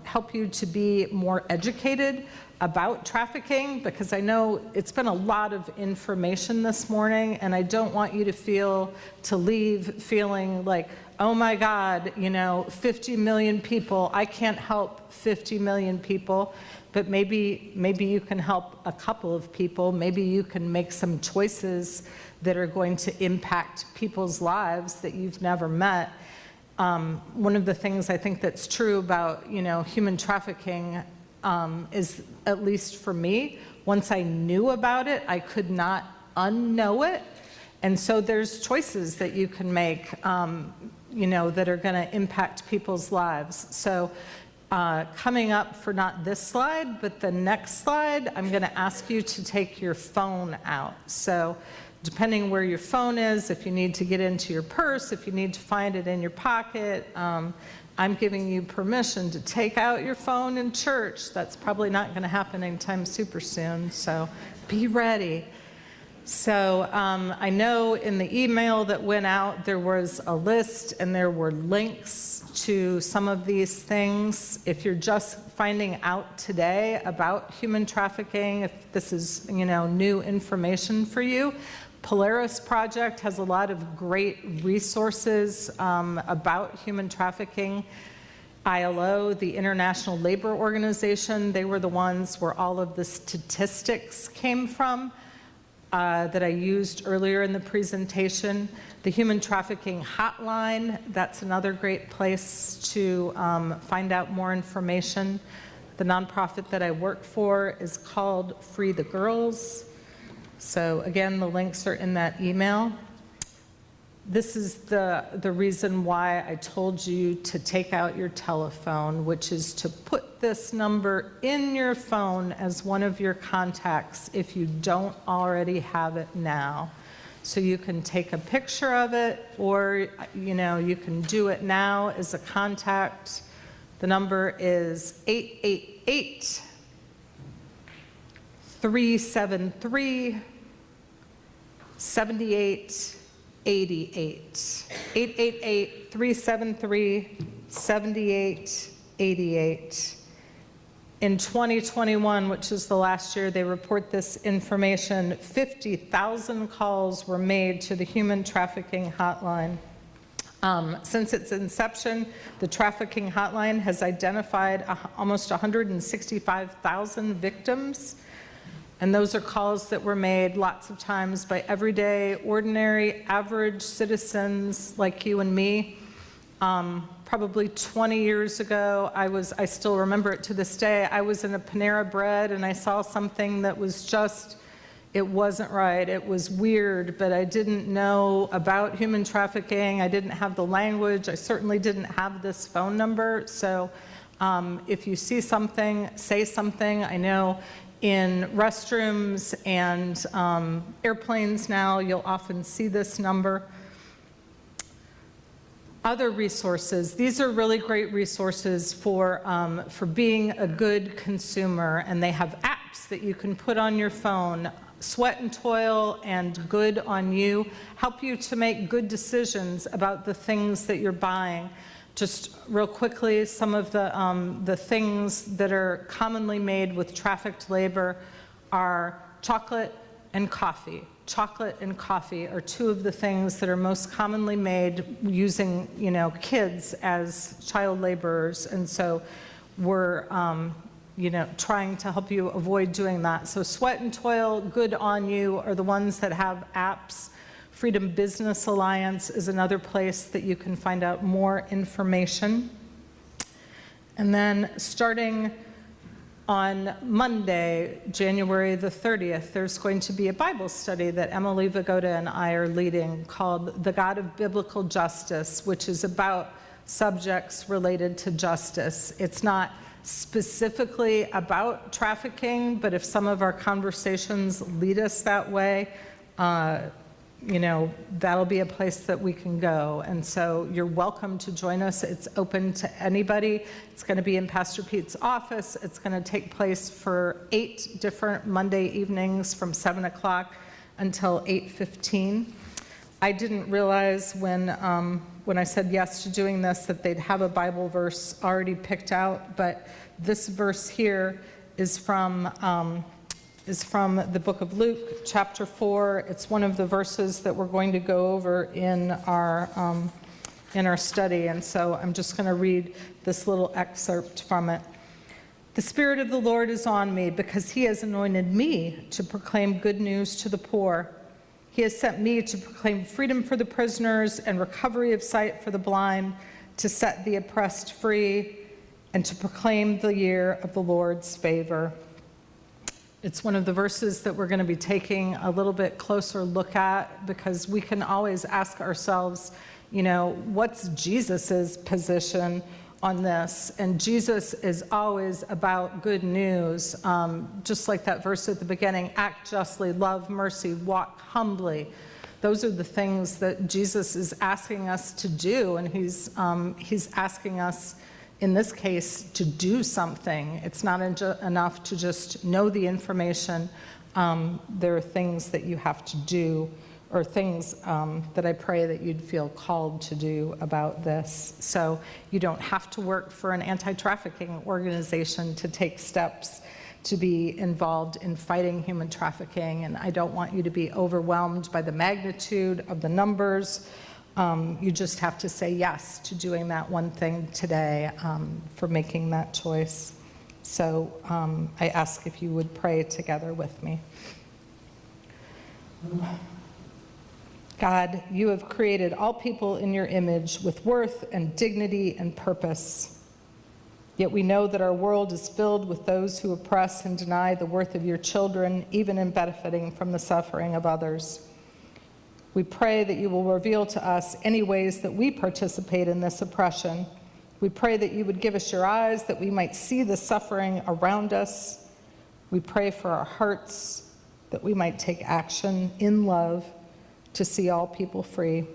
help you to be more educated about trafficking, because I know it's been a lot of information this morning, and I don't want you to leave feeling like, oh my God, 50 million people, I can't help 50 million people, but maybe you can help a couple of people. Maybe you can make some choices that are going to impact people's lives that you've never met. One of the things I think that's true about, human trafficking is, at least for me, once I knew about it, I could not unknow it. And so there's choices that you can make, that are going to impact people's lives. So coming up for not this slide, but the next slide, I'm going to ask you to take your phone out. So depending where your phone is, if you need to get into your purse, if you need to find it in your pocket, I'm giving you permission to take out your phone in church. That's probably not going to happen anytime super soon, so be ready. So I know in the email that went out, there was a list and there were links to some of these things. If you're just finding out today about human trafficking, if this is new information for you, Polaris Project has a lot of great resources about human trafficking. ILO, the International Labor Organization, they were the ones where all of the statistics came from that I used earlier in the presentation. The Human Trafficking Hotline, that's another great place to find out more information. The nonprofit that I work for is called Free the Girls. So again, the links are in that email. This is the reason why I told you to take out your telephone, which is to put this number in your phone as one of your contacts if you don't already have it now. So you can take a picture of it, or you can do it now as a contact. The number is 888 373 7888. 888 373 7888. In 2021, which is the last year they report this information, 50,000 calls were made to the human trafficking hotline. Since its inception, the trafficking hotline has identified almost 165,000 victims. And those are calls that were made lots of times by everyday, ordinary, average citizens like you and me. Probably 20 years ago, I still remember it to this day, I was in a Panera Bread and I saw something that was just, it wasn't right. It was weird, but I didn't know about human trafficking. I didn't have the language. I certainly didn't have this phone number. So if you see something, say something. I know in restrooms and airplanes now, you'll often see this number. Other resources, these are really great resources for being a good consumer, and they have apps that you can put on your phone. Sweat and Toil and Good on You help you to make good decisions about the things that you're buying. Just real quickly, some of the things that are commonly made with trafficked labor are chocolate and coffee. Chocolate and coffee are two of the things that are most commonly made using, kids as child laborers, and so we're, trying to help you avoid doing that. So Sweat and Toil, Good on You are the ones that have apps. Freedom Business Alliance is another place that you can find out more information. And then starting on Monday, January the 30th, there's going to be a Bible study that Emily Vagoda and I are leading called The God of Biblical Justice, which is about subjects related to justice. It's not specifically about trafficking, but if some of our conversations lead us that way, that'll be a place that we can go. And so you're welcome to join us. It's open to anybody. It's going to be in Pastor Pete's office. It's going to take place for 8 different Monday evenings from 7 o'clock until 8:15. I didn't realize when I said yes to doing this that they'd have a Bible verse already picked out, but this verse here is from the book of Luke, chapter 4. It's one of the verses that we're going to go over in our study, and so I'm just going to read this little excerpt from it. The Spirit of the Lord is on me because he has anointed me to proclaim good news to the poor. He has sent me to proclaim freedom for the prisoners and recovery of sight for the blind, to set the oppressed free, and to proclaim the year of the Lord's favor. It's one of the verses that we're going to be taking a little bit closer look at, because we can always ask ourselves, what's Jesus's position on this? And Jesus is always about good news. Just like that verse at the beginning, act justly, love mercy, walk humbly. Those are the things that Jesus is asking us to do, and he's asking us, in this case, to do something. It's not enough to just know the information. There are things that you have to do, or things that I pray that you'd feel called to do about this. So you don't have to work for an anti-trafficking organization to take steps to be involved in fighting human trafficking, and I don't want you to be overwhelmed by the magnitude of the numbers. You just have to say yes to doing that one thing today, for making that choice. So I ask if you would pray together with me. God, you have created all people in your image with worth and dignity and purpose. Yet we know that our world is filled with those who oppress and deny the worth of your children, even in benefiting from the suffering of others. We pray that you will reveal to us any ways that we participate in this oppression. We pray that you would give us your eyes, that we might see the suffering around us. We pray for our hearts, that we might take action in love to see all people free.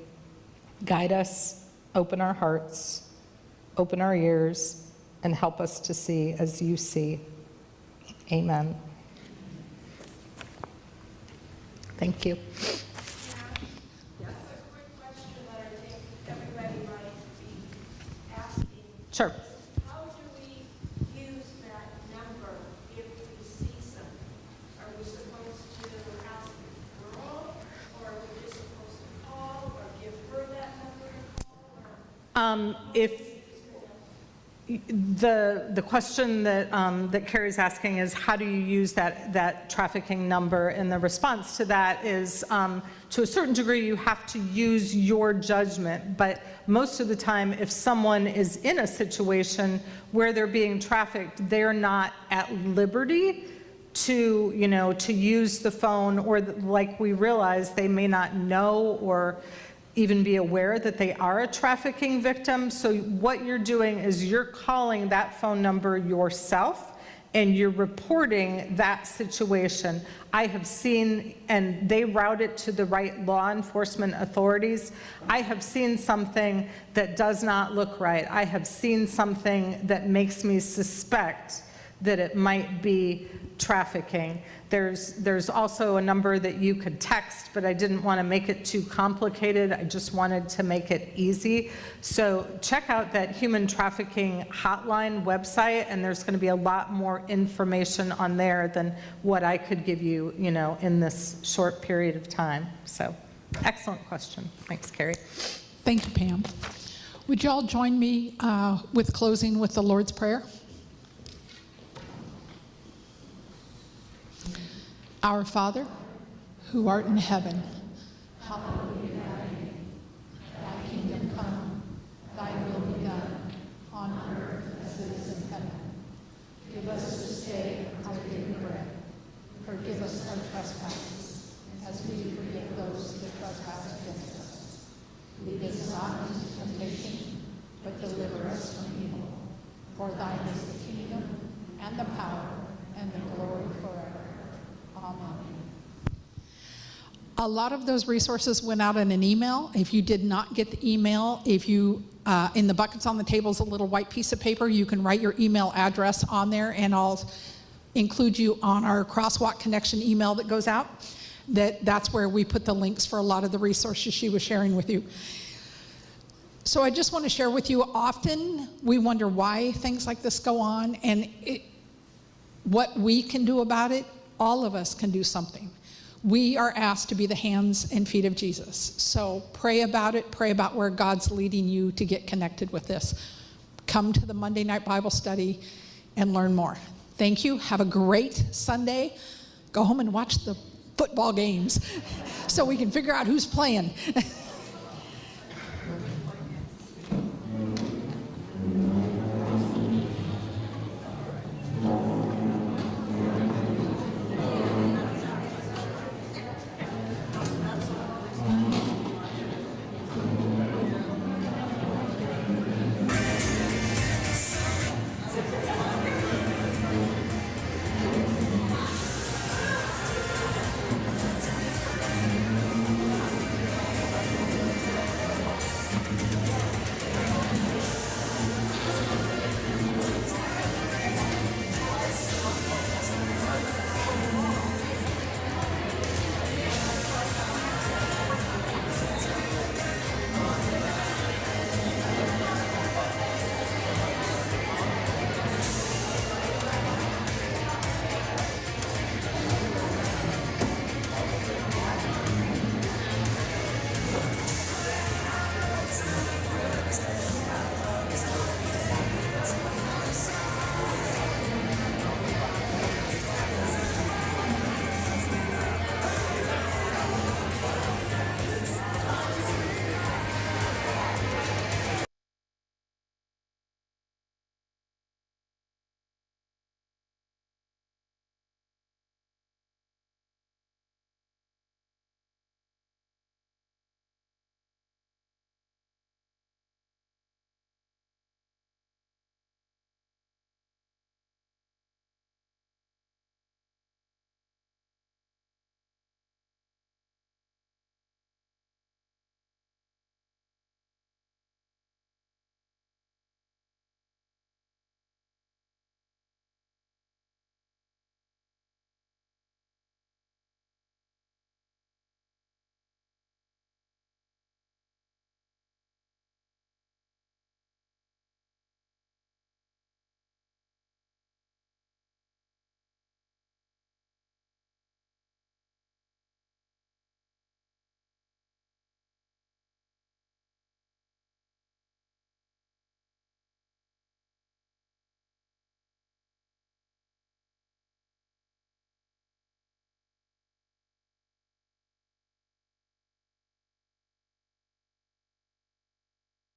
Guide us, open our hearts, open our ears, and help us to see as you see. Amen. Thank you. Sure. How do we use that number if we see something? Are we supposed to ask the girl, or are we just supposed to call, or give her that number to call? If the question that Carrie's asking is, how do you use that trafficking number? And the response to that is, to a certain degree, you have to use your judgment. But most of the time, if someone is in a situation where they're being trafficked, they're not at liberty to use the phone, or like we realize, they may not know or even be aware that they are a trafficking victim. So what you're doing is you're calling that phone number yourself, and you're reporting that situation. I have seen, and they route it to the right law enforcement authorities. I have seen something that does not look right. I have seen something that makes me suspect that it might be trafficking. There's also a number that you could text, but I didn't want to make it too complicated. I just wanted to make it easy. So check out that human trafficking hotline website, and there's going to be a lot more information on there than what I could give you, in this short period of time. So excellent question. Thanks, Carrie. Thank you, Pam. Would you all join me with closing with the Lord's Prayer? Our Father, who art in heaven, hallowed be thy name. Thy kingdom come, thy will be done, on earth as it is in heaven. Give us this day our daily bread. Forgive us our trespasses, as we forgive those that trespass against us. Lead us not into temptation, but deliver us from evil. For thine is the kingdom, and the power, and the glory forever. Amen. A lot of those resources went out in an email. If you did not get the email, if you, in the buckets on the table is a little white piece of paper, you can write your email address on there, and I'll include you on our CrossWalk Connection email that goes out. that's where we put the links for a lot of the resources she was sharing with you. So I just want to share with you, often we wonder why things like this go on, and what we can do about it. All of us can do something. We are asked to be the hands and feet of Jesus. So pray about it. Pray about where God's leading you to get connected with this. Come to the Monday night Bible study and learn more. Thank you. Have a great Sunday. Go home and watch the football games so we can figure out who's playing.